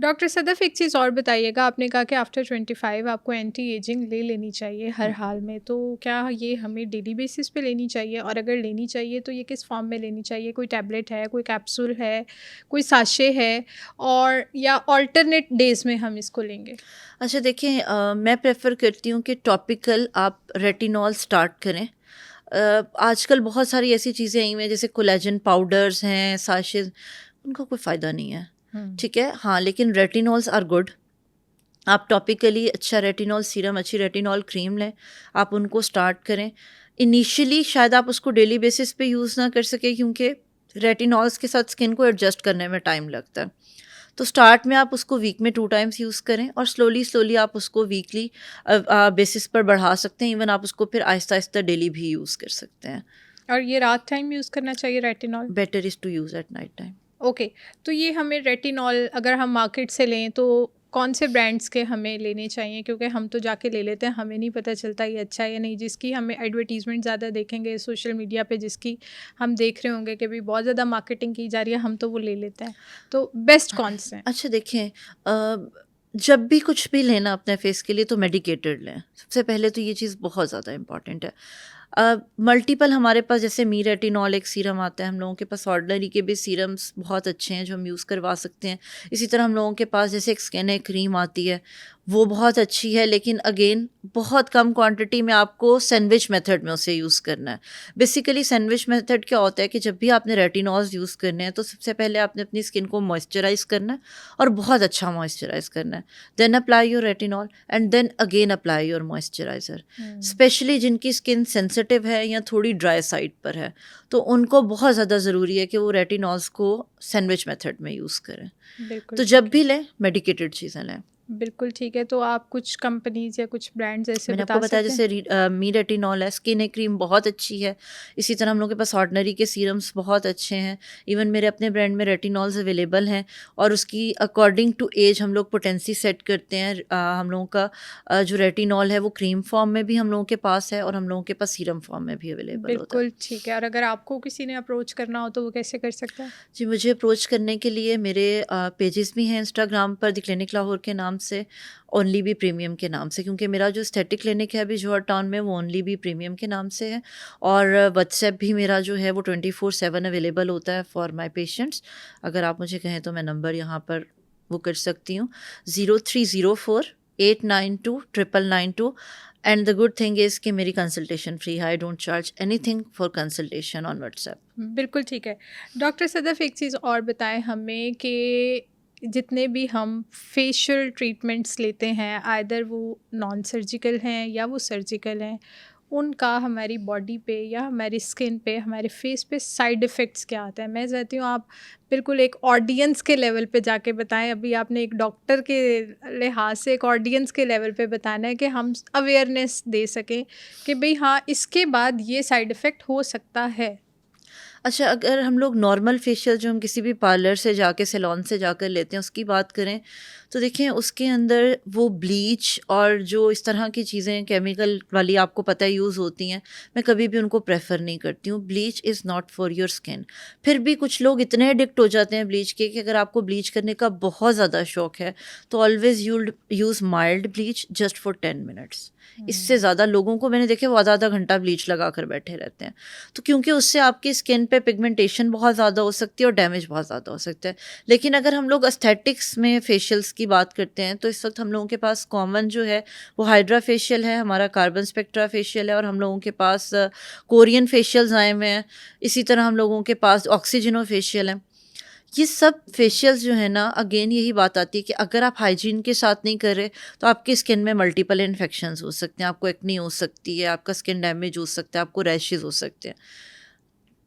डॉक्टर सदफ़ एक चीज़ और बताइएगा, आपने कहा कि आफ्टर 25 आपको एंटी एजिंग ले लेनी चाहिए हर हाल में, तो क्या ये हमें डेली बेसिस पे लेनी चाहिए? और अगर लेनी चाहिए तो ये किस फॉर्म में लेनी चाहिए? कोई टैबलेट है, कोई कैप्सूल है, कोई साशे है, और या अल्टरनेट डेज़ में हम इसको लेंगे? अच्छा देखिए, मैं प्रेफर करती हूँ कि टॉपिकल आप रेटिनॉल स्टार्ट करें। आजकल बहुत सारी ऐसी चीज़ें आई हुई हैं जैसे कोलेजन पाउडर्स हैं, साशेज, उनका कोई फ़ायदा नहीं है। ठीक है, हाँ, लेकिन रेटिनॉल्स आर गुड। आप टॉपिकली अच्छा रेटिनॉल सीरम, अच्छी रेटिनॉल क्रीम लें, आप उनको स्टार्ट करें। इनिशियली शायद आप उसको डेली बेसिस पे यूज़ ना कर सकें क्योंकि रेटिनॉल्स के साथ स्किन को एडजस्ट करने में टाइम लगता है। तो स्टार्ट में आप उसको वीक में 2 टाइम्स यूज़ करें और स्लोली स्लोली आप उसको वीकली बेसिस पर बढ़ा सकते हैं। इवन आप उसको फिर आहिस्ता आहिस्ता डेली भी यूज़ कर सकते हैं। और ये रात टाइम यूज़ करना चाहिए retinol? Better is to use at night time. Okay, तो ये हमें रेटिनॉल अगर हम मार्केट से लें तो कौन से ब्रांड्स के हमें लेने चाहिए? क्योंकि हम तो जाके ले लेते हैं, हमें नहीं पता चलता ये अच्छा है या नहीं। जिसकी हमें एडवर्टीज़मेंट ज़्यादा देखेंगे सोशल मीडिया पे, जिसकी हम देख रहे होंगे कि भी बहुत ज़्यादा मार्केटिंग की जा रही है, हम तो वो ले लेते हैं। तो बेस्ट कौन से हैं? अच्छा देखें, जब भी कुछ भी लेना अपने फेस के लिए तो मेडिकेटेड लें। सबसे पहले तो ये चीज़ बहुत ज़्यादा इम्पॉर्टेंट है। मल्टीपल हमारे पास जैसे मी रेटिनॉल एक सीरम आता है, हम लोगों के पास ऑर्डिनरी के भी सीरम्स बहुत अच्छे हैं जो हम यूज़ करवा सकते हैं। इसी तरह हम लोगों के पास जैसे एक स्किन क्रीम आती है, वो बहुत अच्छी है, लेकिन अगेन बहुत कम क्वांटिटी में आपको सैंडविच मेथड में उसे यूज़ करना है। बेसिकली सैंडविच मेथड क्या होता है कि जब भी आपने रेटिनॉल्स यूज़ करने हैं तो सबसे पहले आपने अपनी स्किन को मॉइस्चराइज़ करना है और बहुत अच्छा मॉइस्चराइज़ करना है। Then apply your retinol and then again apply your moisturiser. Especially जिनकी स्किन सेंसिटिव है या थोड़ी ड्राई साइड पर है, तो उनको बहुत ज़्यादा ज़रूरी है कि वो रेटिनॉल्स को सैंडविच मेथड में यूज़ करें। बिल्कुल तो ठीक जब है। भी लें मेडिकेटेड चीज़ें लें। बिल्कुल ठीक है, तो आप कुछ कंपनीज़ या कुछ ब्रांड्स ऐसे मैंने बता आपको बताया सकते हैं? जैसे मी रेटिनॉल है, स्किन क्रीम बहुत अच्छी है। इसी तरह हम लोग के पास ऑर्डिनरी के सीरम्स बहुत अच्छे हैं। इवन मेरे अपने ब्रांड में रेटिनॉल्स अवेलेबल हैं और उसकी अकॉर्डिंग टू एज हम लोग पोटेंसी सेट करते हैं। हम लोगों का जो रेटिनॉल है वो क्रीम फॉर्म में भी हम लोगों के पास है और हम लोगों के पास सीरम फॉर्म में भी अवेलेबल होता है। बिल्कुल ठीक है, और अगर आपको किसी ने अप्रोच करना हो तो वो कैसे कर सकता है? जी, मुझे अप्रोच करने के लिए मेरे पेजेस भी हैं इंस्टाग्राम पर, द क्लिनिक लाहौर के नाम से, ओनली बी प्रीमियम के नाम से, क्योंकि मेरा जो एस्थेटिक क्लिनिक है अभी जौहर टाउन में वो ओनली बी प्रीमियम के नाम से है। और व्हाट्सएप भी मेरा जो है वो 24/7 अवेलेबल होता है फॉर माय पेशेंट्स। अगर आप मुझे कहें तो मैं नंबर यहाँ पर वो कर सकती हूँ, 0304-892-992। And the good thing is कि मेरी कंसल्टेशन फ्री है। I don't charge anything for consultation on WhatsApp. बिल्कुल ठीक है। डॉक्टर सदफ़ एक चीज़ और बताएँ हमें कि जितने भी हम फेशियल ट्रीटमेंट्स लेते हैं, आइदर वो नॉन सर्जिकल हैं या वो सर्जिकल हैं, उनका हमारी बॉडी पे या हमारी स्किन पे, हमारे फेस पे साइड इफ़ेक्ट्स क्या आते हैं? मैं चाहती हूँ आप बिल्कुल एक ऑडियंस के लेवल पे जाके बताएँ। अभी आपने एक डॉक्टर के लिहाज से एक ऑडियंस के लेवल पे बताना है कि हम अवेयरनेस दे सकें कि भई हाँ, इसके बाद ये साइड इफ़ेक्ट हो सकता है। अच्छा, अगर हम लोग नॉर्मल फेशियल जो हम किसी भी पार्लर से जाके सैलून से जाकर लेते हैं उसकी बात करें, तो देखिए उसके अंदर वो ब्लीच और जो इस तरह की चीज़ें केमिकल वाली आपको पता है यूज़ होती हैं, मैं कभी भी उनको प्रेफर नहीं करती हूँ। Bleach is not for your skin. फिर भी कुछ लोग इतने एडिक्ट हो जाते हैं ब्लीच के कि अगर आपको ब्लीच करने का बहुत ज़्यादा शौक है तो always use mild bleach just for 10 minutes. इससे ज़्यादा लोगों को मैंने देखे वो आधा आधा घंटा ब्लीच लगा कर बैठे रहते हैं। तो क्योंकि उससे आपकी स्किन पे पिगमेंटेशन बहुत ज़्यादा हो सकती है और डैमेज बहुत ज़्यादा हो सकता है। लेकिन अगर हम लोग एस्थेटिक्स में फेशियल्स की बात करते हैं तो इस वक्त हम लोगों के पास कॉमन जो है वो हाइड्रा फेशियल है, हमारा कार्बन स्पेक्ट्रा फेशियल है, और हम लोगों के पास कोरियन फेशियल्स आए हुए हैं। इसी तरह हम लोगों के पास ऑक्सीजनो फेशियल है। ये सब फेशियल्स जो है ना, अगेन यही बात आती है कि अगर आप हाइजीन के साथ नहीं कर रहे तो आपकी स्किन में मल्टीपल इन्फेक्शंस हो सकते हैं, आपको एक्नी हो सकती है, आपका स्किन डैमेज हो सकता है, आपको रैशेस हो सकते हैं।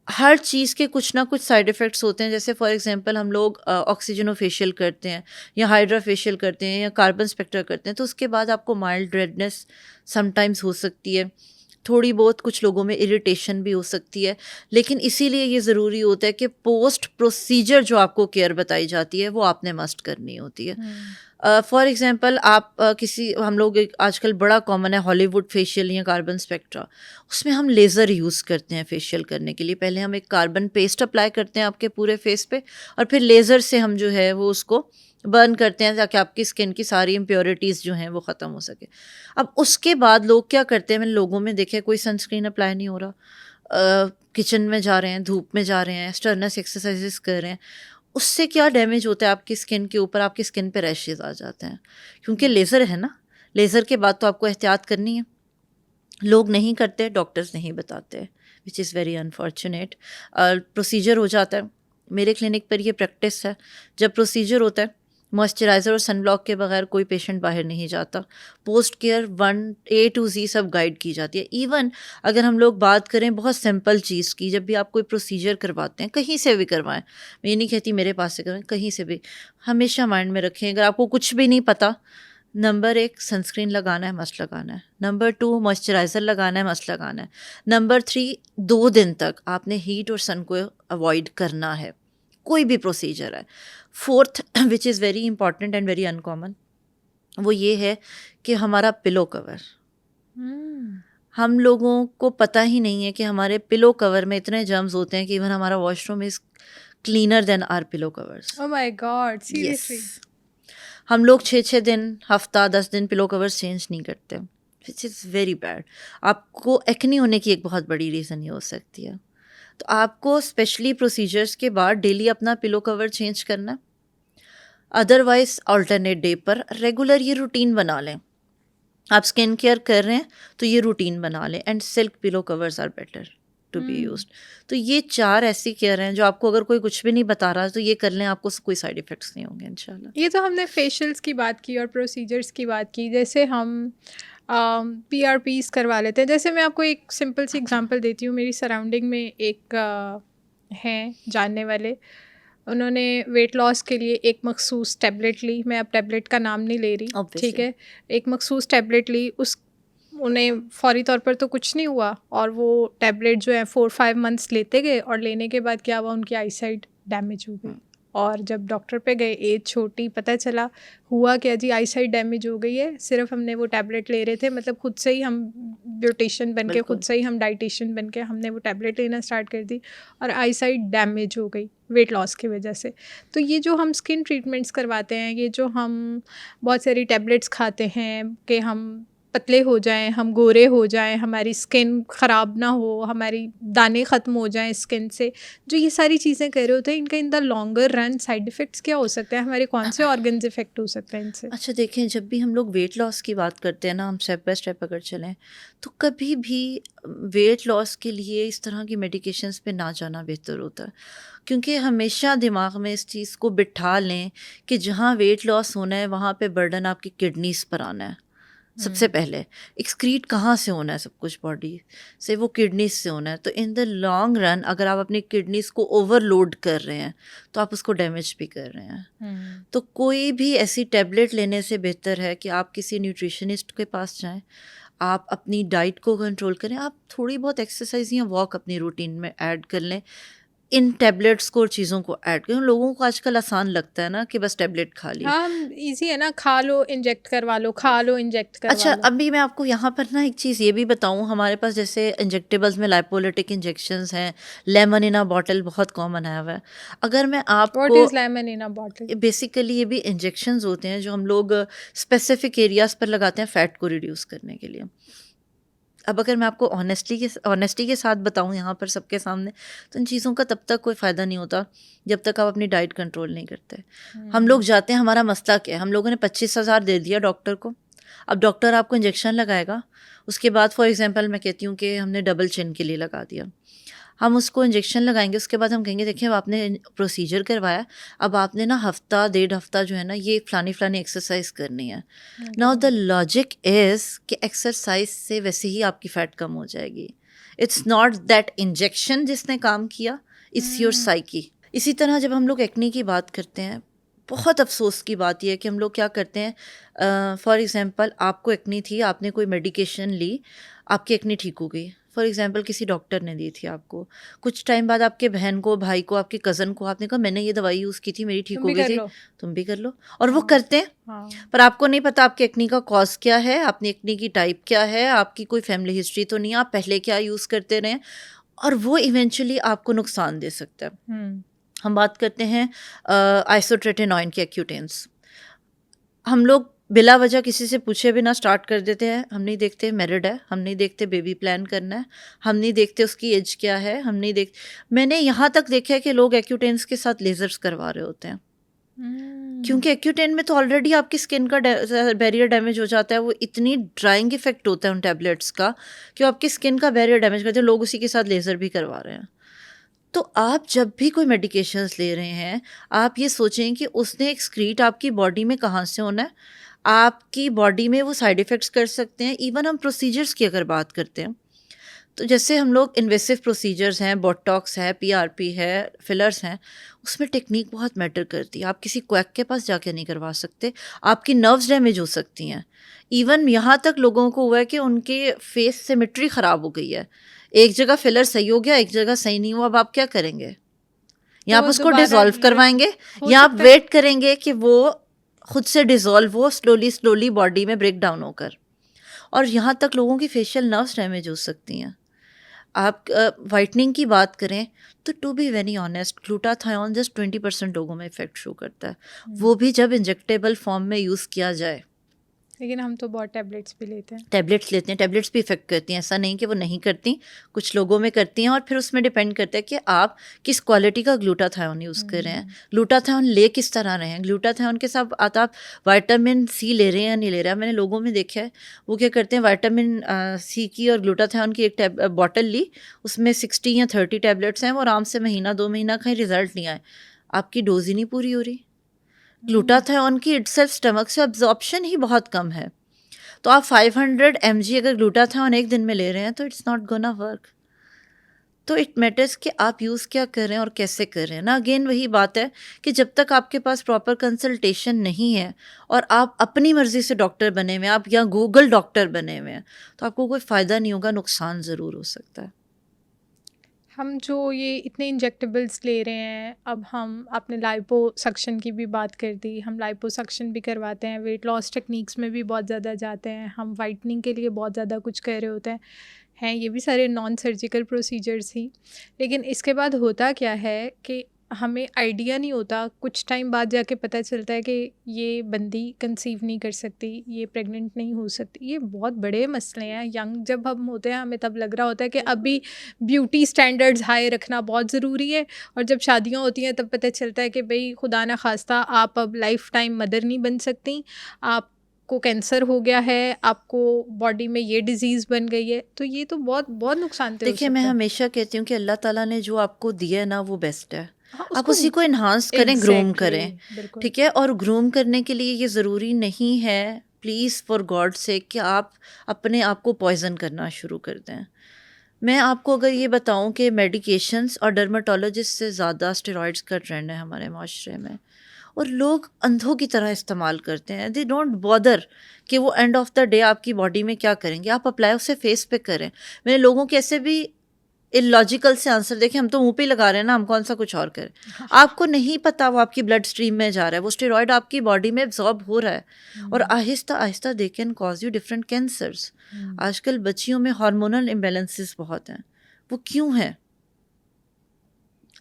हर चीज़ के कुछ ना कुछ साइड इफ़ेक्ट्स होते हैं। जैसे फॉर एग्जांपल हम लोग ऑक्सीजनो फेशियल करते हैं या हाइड्रा फेशियल करते हैं या कार्बन स्पेक्ट्रा करते हैं तो उसके बाद आपको माइल्ड रेडनेस समटाइम्स हो सकती है, थोड़ी बहुत कुछ लोगों में इरिटेशन भी हो सकती है। लेकिन इसीलिए ये ज़रूरी होता है कि पोस्ट प्रोसीजर जो आपको केयर बताई जाती है वो आपने मस्ट करनी होती है। फॉर एग्जांपल आप किसी हम लोग एक आजकल बड़ा कॉमन है हॉलीवुड फेशियल या कार्बन स्पेक्ट्रा, उसमें हम लेज़र यूज़ करते हैं फेशियल करने के लिए। पहले हम एक कार्बन पेस्ट अप्लाई करते हैं आपके पूरे फेस पे और फिर लेज़र से हम जो है वो उसको बर्न करते हैं ताकि आपकी स्किन की सारी इम्प्योरिटीज़ जो हैं वो ख़त्म हो सके। अब उसके बाद लोग क्या करते हैं, मैंने लोगों में देखे कोई सनस्क्रीन अप्लाई नहीं हो रहा, किचन में जा रहे हैं, धूप में जा रहे हैं, स्टर्नस एक्सरसाइजेस कर रहे हैं। उससे क्या डैमेज होता है आपकी स्किन के ऊपर, आपकी स्किन पे रैशेज़ आ जाते हैं क्योंकि लेज़र है ना। लेज़र के बाद तो आपको एहतियात करनी है, लोग नहीं करते, डॉक्टर्स नहीं बताते, which is very unfortunate. Procedure हो जाता है, मेरे क्लिनिक पर ये प्रैक्टिस है, जब प्रोसीजर होता है मॉइस्चराइज़र और सनब्लॉक के बगैर कोई पेशेंट बाहर नहीं जाता। Post care 1 A to Z सब गाइड की जाती है। इवन अगर हम लोग बात करें बहुत सिंपल चीज़ की, जब भी आप कोई प्रोसीजर करवाते हैं कहीं से भी करवाएं, मैं ये नहीं कहती मेरे पास से करवाएं, कहीं से भी, हमेशा माइंड में रखें अगर आपको कुछ भी नहीं पता, नंबर 1 सनस्क्रीन लगाना है, मस्ट लगाना है। नंबर 2 मॉइस्चराइज़र लगाना है, मस्ट लगाना है। नंबर 3 2 दिन तक आपने हीट और सन को अवॉइड करना है, कोई भी प्रोसीजर है। Fourth which is very important and very uncommon, वो ये है कि हमारा पिलो कवर। हम लोगों को पता ही नहीं है कि हमारे पिलो कवर में इतने जर्म्स होते हैं कि इवन हमारा washroom is cleaner than our pillow covers. Oh my god, seriously? हम लोग 6-6 दिन, हफ्ता 10 दिन पिलो कवर्स चेंज नहीं करते, विच इज़ वेरी बैड। आपको एक्नी होने की एक बहुत बड़ी रीज़न ये हो सकती है। तो आपको स्पेशली प्रोसीजर्स के बाद डेली अपना पिलो कवर चेंज करना है। अदरवाइज अल्टरनेट डे पर रेगुलर ये रूटीन बना लें। आप स्किन केयर कर रहे हैं तो ये रूटीन बना लें, and silk pillow covers are better to be used. तो ये 4 ऐसी केयर हैं जो आपको अगर कोई कुछ भी नहीं बता रहा तो ये कर लें, आपको कोई साइड इफ़ेक्ट्स नहीं होंगे इंशाल्लाह। ये तो हमने फेशियल्स की बात की और प्रोसीजर्स की बात की। जैसे हम PRPs करवा लेते हैं। जैसे मैं आपको एक सिंपल सी एग्जांपल देती हूँ। मेरी सराउंडिंग में एक हैं जानने वाले, उन्होंने वेट लॉस के लिए एक मखसूस टैबलेट ली। मैं अब टैबलेट का नाम नहीं ले रही, ठीक है। एक मखसूस टैबलेट ली, उस उन्हें फौरी तौर पर तो कुछ नहीं हुआ, और वो टैबलेट जो है 4-5 मंथ्स लेते गए, और लेने के बाद क्या हुआ, उनकी आई साइट डैमेज हो गई। और जब डॉक्टर पे गए, एज छोटी, पता चला हुआ क्या जी, आई साइट डैमेज हो गई है। सिर्फ हमने वो टैबलेट ले रहे थे, मतलब खुद से ही हम ब्यूटिशियन बन के, खुद से ही हम डाइटिशियन बन के हमने वो टैबलेट लेना स्टार्ट कर दी, और आई साइट डैमेज हो गई वेट लॉस की वजह से। तो ये जो हम स्किन ट्रीटमेंट्स करवाते हैं, ये जो हम बहुत सारी टैबलेट्स खाते हैं कि हम पतले हो जाएं, हम गोरे हो जाएं, हमारी स्किन ख़राब ना हो, हमारी दाने ख़त्म हो जाएं स्किन से, जो ये सारी चीज़ें कर रहे होते हैं, इनका in the longer run side effects क्या हो सकते हैं? हमारे कौन से ऑर्गन्स इफ़ेक्ट हो सकते हैं इनसे? अच्छा देखें, जब भी हम लोग वेट लॉस की बात करते हैं ना, हम स्टेप बाय स्टेप अगर चलें तो कभी भी वेट लॉस के लिए इस तरह की मेडिकेशंस पे ना जाना बेहतर होता है, क्योंकि हमेशा दिमाग में इस चीज़ को बिठा लें कि जहाँ वेट लॉस होना है वहाँ पे बर्डन आपकी किडनीज़ पर आना है। सबसे पहले एक्सक्रीट कहाँ से होना है, सब कुछ बॉडी से, वो किडनीज से होना है। तो इन द लॉन्ग रन अगर आप अपनी किडनीज को ओवरलोड कर रहे हैं तो आप उसको डैमेज भी कर रहे हैं। तो कोई भी ऐसी टैबलेट लेने से बेहतर है कि आप किसी न्यूट्रिशनिस्ट के पास जाएं, आप अपनी डाइट को कंट्रोल करें, आप थोड़ी बहुत एक्सरसाइज या वॉक अपनी रूटीन में ऐड कर लें। इन टैबलेट्स को और चीज़ों को ऐड करें। लोगों को आजकल आसान लगता है ना कि बस टैबलेट खा ली। हाँ, ईज़ी है ना, खा लो, इंजेक्ट करवा लो, खा लो, इंजेक्ट करवा अच्छा, लो। अभी मैं आपको यहाँ पर ना एक चीज़ ये भी बताऊँ, हमारे पास जैसे इंजेक्टेबल्स में लाइपोलिटिक इंजेक्शंस हैं, लेमन इन अ बॉटल बहुत कॉमन आया हुआ है। अगर मैं व्हाट आपको is lemon in a bottle? Basically ये भी इंजेक्शंस होते हैं जो हम लोग स्पेसिफिक एरियाज़ पर लगाते हैं फ़ैट को रिड्यूस करने के लिए। अब अगर मैं आपको ऑनेस्टी के साथ बताऊँ यहाँ पर सबके सामने, तो इन चीज़ों का तब तक कोई फ़ायदा नहीं होता जब तक आप अपनी डाइट कंट्रोल नहीं करते। हम लोग जाते हैं, हमारा मसला क्या है, हम लोगों ने 25,000 दे दिया डॉक्टर को। अब डॉक्टर आपको इंजेक्शन लगाएगा, उसके बाद फॉर एग्जांपल मैं कहती हूँ कि हमने डबल चिन के लिए लगा दिया, हम उसको इंजेक्शन लगाएंगे, उसके बाद हम कहेंगे देखिए अब आपने प्रोसीजर करवाया, अब आपने ना हफ्ता 1.5 हफ्ता जो है ना ये फलानी एक्सरसाइज करनी है। नाउ द लॉजिक इज़ कि एक्सरसाइज से वैसे ही आपकी फ़ैट कम हो जाएगी। इट्स नॉट दैट इंजेक्शन जिसने काम किया, इट्स योर साइकी। इसी तरह जब हम लोग एक्ने की बात करते हैं, बहुत अफसोस की बात यह है कि हम लोग क्या करते हैं, फॉर एग्ज़ाम्पल आपको एक्ने थी, आपने कोई मेडिकेशन ली, आपकी एक्ने ठीक हो गई। फॉर एग्ज़ाम्पल किसी डॉक्टर ने दी थी आपको, कुछ टाइम बाद आपके बहन को, भाई को, आपके कज़न को आपने कहा मैंने ये दवाई यूज़ की थी, मेरी ठीक तुम हो भी गई कर थी, लो। तुम भी कर लो। और वो हाँ, करते हैं, हाँ। पर आपको नहीं पता आपके एक्ने का कॉज क्या है, आपने एक्ने की टाइप क्या है, आपकी कोई फैमिली हिस्ट्री तो नहीं है, आप पहले क्या यूज़ करते रहे, और वो इवेंचुअली आपको नुकसान दे सकता है। हुँ। हम बात करते हैं आइसोट्रेटिनॉइन के एक्यूटेंस। हम लोग बिला वजह किसी से पूछे बिना स्टार्ट कर देते हैं। हम नहीं देखते मैरिड है, हम नहीं देखते बेबी प्लान करना है, हम नहीं देखते उसकी एज क्या है, हम नहीं देख मैंने यहाँ तक देखा है कि लोग एक्यूटेंस के साथ लेजर्स करवा रहे होते हैं, क्योंकि एक्यूटेन में तो ऑलरेडी आपकी स्किन का बैरियर डैमेज हो जाता है। वो इतनी ड्राइंग इफेक्ट होता है उन टैबलेट्स का कि वो आपकी स्किन का बैरियर डैमेज करते हैं। लोग उसी के साथ लेज़र भी करवा रहे हैं। तो आप जब भी कोई मेडिकेशंस ले रहे हैं, आप ये सोचें कि उसने एक्सक्रीट आपकी बॉडी में कहाँ से होना है, आपकी बॉडी में वो साइड इफ़ेक्ट्स कर सकते हैं। इवन हम प्रोसीजर्स की अगर बात करते हैं, तो जैसे हम लोग इन्वेसिव प्रोसीजर्स हैं, बोटॉक्स है, पीआरपी है, फिलर्स हैं, उसमें टेक्निक बहुत मैटर करती है। आप किसी क्वैक के पास जाके नहीं करवा सकते, आपकी नर्व्स डैमेज हो सकती हैं। इवन यहाँ तक लोगों को हुआ है कि उनके फेस सिमेट्री ख़राब हो गई है, एक जगह फिलर सही हो गया, एक जगह सही नहीं हुआ, अब आप क्या करेंगे? या तो आप वो उसको दोबारा डिज़ोल्व करवाएंगे, हो या आप सकता है। वेट करेंगे कि वो खुद से डिज़ोल्व हो स्लोली बॉडी में ब्रेक डाउन होकर। और यहाँ तक लोगों की फेशियल नर्व्स डैमेज हो सकती हैं। आप वाइटनिंग की बात करें तो to be very honest, glutathione just 20% लोगों में इफेक्ट शो करता है, वो भी जब इंजेक्टेबल फॉर्म में यूज़ किया जाए। लेकिन हम तो बहुत टैबलेट्स भी लेते हैं। टैबलेट्स लेते हैं, टैबलेट्स भी इफेक्ट करती हैं, ऐसा नहीं कि वो नहीं करती, कुछ लोगों में करती हैं। और फिर उसमें डिपेंड करता है कि आप किस क्वालिटी का ग्लूटाथायोन यूज़ कर रहे हैं, ग्लूटाथायोन ले किस तरह रहे हैं। ग्लूटाथायोन के साथ आप विटामिन सी ले रहे हैं या नहीं ले रहे हैं। मैंने लोगों में देखा है वो क्या करते हैं, विटामिन सी की और ग्लूटाथायोन की एक बॉटल ली, उसमें 60 या 30 टैबलेट्स हैं, वो आराम से महीना 2 महीना कहीं रिजल्ट नहीं आए, आपकी डोज ही नहीं पूरी हो रही। ग्लूटाथायोन की इटसेल्फ स्टमक से अब्जॉर्प्शन ही बहुत कम है, तो आप 500 mg अगर ग्लूटाथायोन एक दिन में ले रहे हैं तो इट्स नॉट गोना वर्क। तो इट मैटर्स कि आप यूज़ क्या कर रहे हैं और कैसे कर रहे हैं ना। अगेन वही बात है कि जब तक आपके पास प्रॉपर कंसल्टेशन नहीं है और आप अपनी मर्ज़ी से डॉक्टर बने हुए हैं, आप या गूगल डॉक्टर बने हुए हैं, तो आपको कोई फ़ायदा नहीं होगा, नुकसान ज़रूर हो सकता है। हम जो ये इतने इंजेक्टेबल्स ले रहे हैं, अब हम आपने लाइपोसक्शन की भी बात कर दी, हम लाइपोसक्शन भी करवाते हैं, वेट लॉस टेक्निक्स में भी बहुत ज़्यादा जाते हैं, हम वाइटनिंग के लिए बहुत ज़्यादा कुछ कर रहे होते हैं ये भी सारे नॉन सर्जिकल प्रोसीजर्स ही। लेकिन इसके बाद होता क्या है कि हमें आइडिया नहीं होता, कुछ टाइम बाद जाके पता चलता है कि ये बंदी कंसीव नहीं कर सकती, ये प्रेग्नेंट नहीं हो सकती। ये बहुत बड़े मसले हैं। यंग जब हम होते हैं हमें तब लग रहा होता है कि अभी ब्यूटी स्टैंडर्ड्स हाई रखना बहुत ज़रूरी है, और जब शादियां होती हैं तब पता चलता है कि भाई खुदा न खास्ता आप अब लाइफ टाइम मदर नहीं बन सकती, आपको कैंसर हो गया है, आपको बॉडी में ये डिजीज़ बन गई है। तो ये तो बहुत बहुत नुकसानदेह हो देखिए, मैं सकता है। हमेशा कहती हूँ कि अल्लाह ताला ने जो आपको दिया है ना वो बेस्ट है, हाँ, आप उसको उसी को इन्हांस करें, ग्रूम करें, एग्जैक्टली, बिल्कुल। ठीक है। और ग्रूम करने के लिए ये ज़रूरी नहीं है, प्लीज़ फॉर गॉड से, कि आप अपने आप को पॉइजन करना शुरू कर दें। मैं आपको अगर ये बताऊं कि मेडिकेशंस और डर्माटोलॉजिस्ट से ज़्यादा स्टेरॉइड्स का ट्रेंड है हमारे माशरे में, और लोग अंधों की तरह इस्तेमाल करते हैं। दे डोंट बॉदर कि वो एंड ऑफ द डे आपकी बॉडी में क्या करेंगे। आप अप्लाई उसे फेस पे करें। मैंने लोगों के ऐसे भी इलॉजिकल से आंसर देखें, हम तो मुंह पे ही लगा रहे हैं ना, हम कौन सा कुछ और करें। आपको नहीं पता वो आपकी ब्लड स्ट्रीम में जा रहा है, वो स्टेरॉयड आपकी बॉडी में एब्जॉर्ब हो रहा है और Aahista Aahista they can cause you different cancers. आजकल बच्चियों में हार्मोनल इम्बैलेंसेस बहुत हैं। वो क्यों है?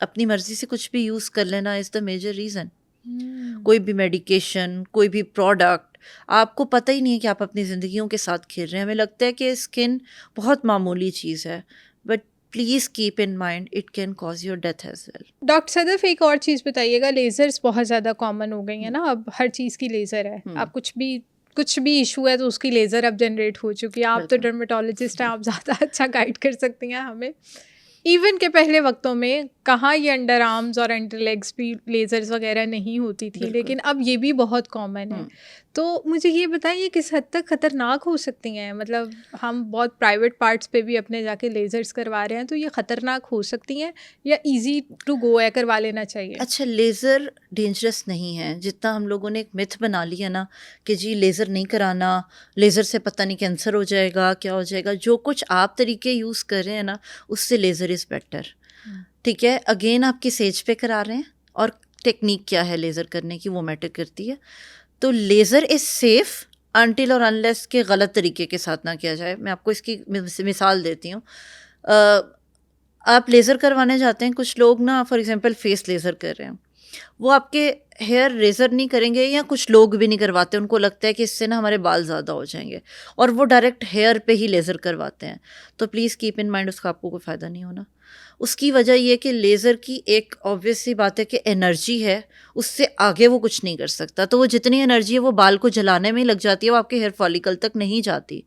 अपनी मर्जी से कुछ भी यूज़ कर लेना इज़ द मेजर रीज़न। कोई भी मेडिकेशन, कोई भी प्रोडक्ट, आपको पता ही नहीं है कि आप अपनी ज़िंदगियों के साथ खेल रहे हैं। हमें लगता है कि स्किन बहुत मामूली चीज़ है, but please keep in mind it can cause your death as well. Doctor Sadaf, एक और चीज़ बताइएगा, लेज़र्स बहुत ज़्यादा कॉमन हो गई हैं ना, अब हर चीज़ की लेज़र है। आप कुछ भी इशू है तो उसकी लेज़र अब जनरेट हो चुकी है। आप तो डर्मेटोलॉजिस्ट हैं, आप ज़्यादा अच्छा गाइड कर सकती हैं हमें। इवन के पहले वक्तों में कहाँ ये अंडर आर्म्स और अंडर लेग्स भी लेज़र्स वगैरह नहीं होती थी, लेकिन अब ये भी बहुत कॉमन है। तो मुझे ये बताइए किस हद तक ख़तरनाक हो सकती हैं? मतलब हम बहुत प्राइवेट पार्ट्स पे भी अपने जाके लेज़र्स करवा रहे हैं, तो ये ख़तरनाक हो सकती हैं या इजी टू गो है, करवा लेना चाहिए? अच्छा, लेज़र डेंजरस नहीं है जितना हम लोगों ने एक मिथ बना लिया ना कि जी लेज़र नहीं कराना, लेज़र से पता नहीं कैंसर हो जाएगा, क्या हो जाएगा। जो कुछ आप तरीके यूज़ कर रहे हैं ना, उससे लेज़र इज़ बेटर। ठीक है, अगेन आप किस एज पे करा रहे हैं और टेक्निक क्या है लेज़र करने की, वो मैटर करती है। तो लेज़र इज़ सेफ़ अनटिल और अनलेस के गलत तरीके के साथ ना किया जाए। मैं आपको इसकी मिसाल देती हूँ। आप लेज़र करवाने जाते हैं, कुछ लोग ना फॉर एग्जांपल फेस लेज़र कर रहे हैं, वो आपके हेयर रेज़र नहीं करेंगे, या कुछ लोग भी नहीं करवाते, उनको लगता है कि इससे ना हमारे बाल ज़्यादा हो जाएंगे, और वो डायरेक्ट हेयर पे ही लेज़र करवाते हैं। तो प्लीज़ कीप इन माइंड, उसका आपको कोई फ़ायदा नहीं होना। उसकी वजह ये कि लेज़र की एक ऑब्वियस सी बात है कि एनर्जी है, उससे आगे वो कुछ नहीं कर सकता। तो वो जितनी एनर्जी है वो बाल को जलाने में ही लग जाती है, वो आपके हेयर फॉलिकल तक नहीं जाती।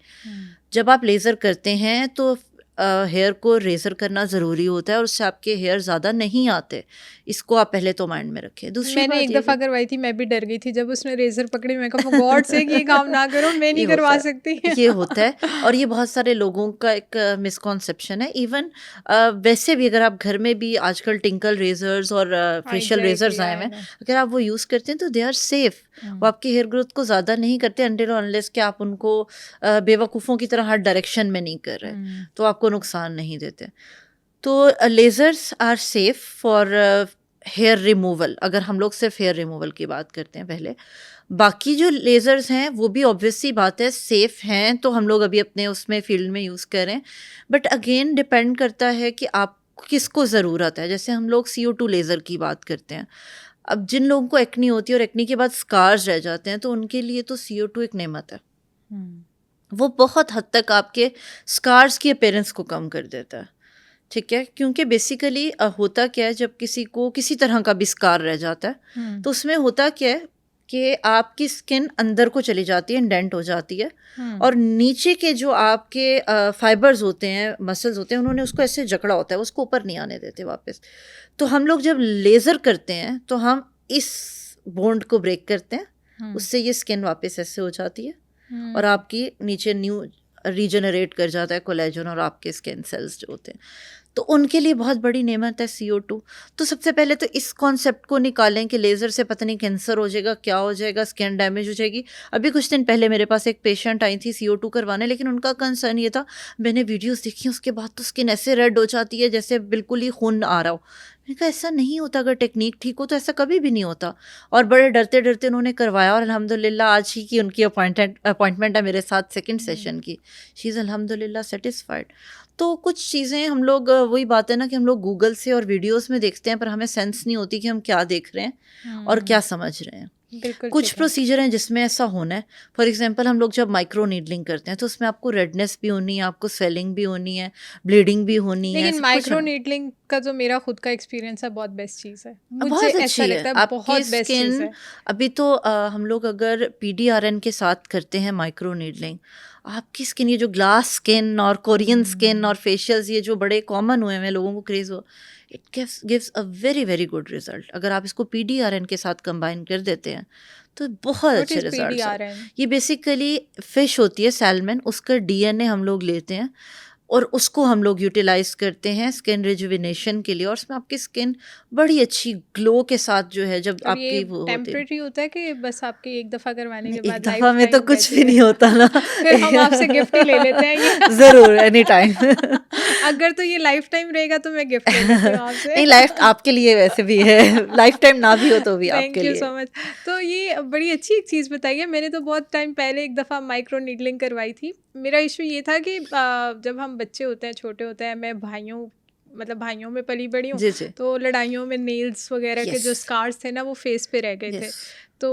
जब आप लेज़र करते हैं तो हेयर को रेज़र करना ज़रूरी होता है और उससे आपके हेयर ज़्यादा नहीं आते। इसको आप पहले तो माइंड में रखें। दूसरी मैंने बात एक ये दफ़ा करवाई थी, मैं भी डर गई थी जब उसने रेज़र पकड़ी। मैं कहा गॉड से ये काम ना करो, मैं नहीं करवा सकती। ये होता है और ये बहुत सारे लोगों का एक मिसकॉन्सेप्शन है। इवन वैसे भी अगर आप घर में भी आजकल टिंकल रेजर्स और फेशियल रेजर्स आए हुए हैं, अगर आप वो यूज़ करते हैं तो दे आर सेफ। वो आपकी हेयर ग्रोथ को ज़्यादा नहीं करते अनटिल और अनलेस कि आप उनको बेवकूफ़ों की तरह हर डायरेक्शन में नहीं कर रहे, तो आपको नुकसान नहीं देते। तो lasers are safe for hair removal, अगर हम लोग सिर्फ हेयर रिमूवल की बात करते हैं पहले। बाकी जो लेज़र्स हैं वो भी ऑब्वियस सी बात है सेफ़ हैं, तो हम लोग अभी अपने उसमें फील्ड में यूज़ करें। बट अगेन डिपेंड करता है कि आप किसको ज़रूरत है। जैसे हम लोग CO2 लेज़र की बात करते हैं, अब जिन लोगों को एक्नी होती है और एक्नी के बाद स्कार्स रह जाते हैं, तो उनके लिए तो CO2 एक नेमत है। वो बहुत हद तक आपके स्कार्स की अपीयरेंस को कम कर देता है। ठीक है, क्योंकि बेसिकली होता क्या है, जब किसी को किसी तरह का भी स्कार रह जाता है तो उसमें होता क्या है कि आपकी स्किन अंदर को चली जाती है, इंडेंट हो जाती है, और नीचे के जो आपके फाइबर्स होते हैं, मसल्स होते हैं, उन्होंने उसको ऐसे जकड़ा होता है, उसको ऊपर नहीं आने देते वापस। तो हम लोग जब लेज़र करते हैं तो हम इस बॉन्ड को ब्रेक करते हैं, उससे ये स्किन वापस ऐसे हो जाती है और आपकी नीचे न्यू रीजनरेट कर जाता है कोलेजन और आपके स्किन सेल्स जो होते हैं। तो उनके लिए बहुत बड़ी नेमत है CO2। तो सबसे पहले तो इस कॉन्सेप्ट को निकालें कि लेज़र से पता नहीं कैंसर हो जाएगा, क्या हो जाएगा, स्किन डैमेज हो जाएगी। अभी कुछ दिन पहले मेरे पास एक पेशेंट आई थी CO2 करवाने, लेकिन उनका कंसर्न ये था, मैंने वीडियोस देखी उसके बाद तो स्किन ऐसे रेड हो जाती है जैसे बिल्कुल ही खून आ रहा हो। मैंने कहा ऐसा नहीं होता, अगर टेक्निक ठीक हो तो ऐसा कभी भी नहीं होता। और बड़े डरते डरते उन्होंने करवाया और अल्हम्दुलिल्लाह आज ही की उनकी अपॉइंटमेंट है मेरे साथ सेकंड सेशन की। शी इज़ अल्हम्दुलिल्लाह सेटिस्फाइड। तो कुछ चीज़ें हम लोग वही बात है ना कि हम लोग गूगल से और वीडियोस में देखते हैं, पर हमें सेंस नहीं होती कि हम क्या देख रहे हैं और क्या समझ रहे हैं। कुछ प्रोसीजर हैं जिसमें ऐसा होना है। फॉर एग्जांपल हम लोग जब माइक्रो नीडलिंग करते हैं तो उसमें आपको रेडनेस भी होनी है, आपको स्वेलिंग भी होनी है, ब्लीडिंग भी होनी है। लेकिन माइक्रो नीडलिंग का जो मेरा खुद का एक्सपीरियंस है, बहुत बेस्ट चीज़ है, मुझे बहुत ऐसा अच्छी लगता है है, आपकी बहुत बेस्ट चीज़ स्किन। है। अभी तो हम लोग अगर PDRN के साथ करते हैं माइक्रो नीडलिंग, आपकी स्किन, ये जो ग्लास स्किन और कोरियन स्किन और फेशियल्स ये जो बड़े कॉमन हुए हैं, लोगों को क्रेज हो, it gives a very very good result. अगर आप इसको PDRN के साथ कंबाइन कर देते हैं तो बहुत What अच्छे is रिजल्ट। PDRN? ये बेसिकली फिश होती है, सैल्मन, उसका DNA हम लोग लेते हैं, और उसको हम लोग यूटिलाइज करते हैं स्किन रिजुविनेशन के लिए, और उसमें आपकी स्किन बड़ी अच्छी ग्लो के साथ जो है जब और ये आपकी वो होती है। टेम्परेरी होता है कि बस आपके एक दफ़ा करवाने नहीं, के एक बाद दफ़ा में तो लाइफ कुछ भी नहीं होता ना। फिर हम आपसे गिफ्ट ही ले लेते हैं ये ज़रूर, एनी टाइम। अगर तो ये लाइफ टाइम रहेगा तो मैं गिफ्ट ले लेती हूँ आपसे। नहीं, लाइफ आपके लिए वैसे भी है, लाइफ टाइम ना भी हो तो भी थैंक आपके यू लिए। So much. तो ये बड़ी अच्छी एक चीज़ बताई है। मैंने तो बहुत टाइम पहले एक दफ़ा माइक्रो नीडलिंग करवाई थी। मेरा इशू ये था कि जब हम बच्चे होते हैं, छोटे होते हैं, मैं भाइयों में पली बड़ी हूँ, जी, जी। तो लड़ाइयों में नेल्स वगैरह के जो यस, स्कार्स थे ना वो फेस पे रह गए थे। यस। तो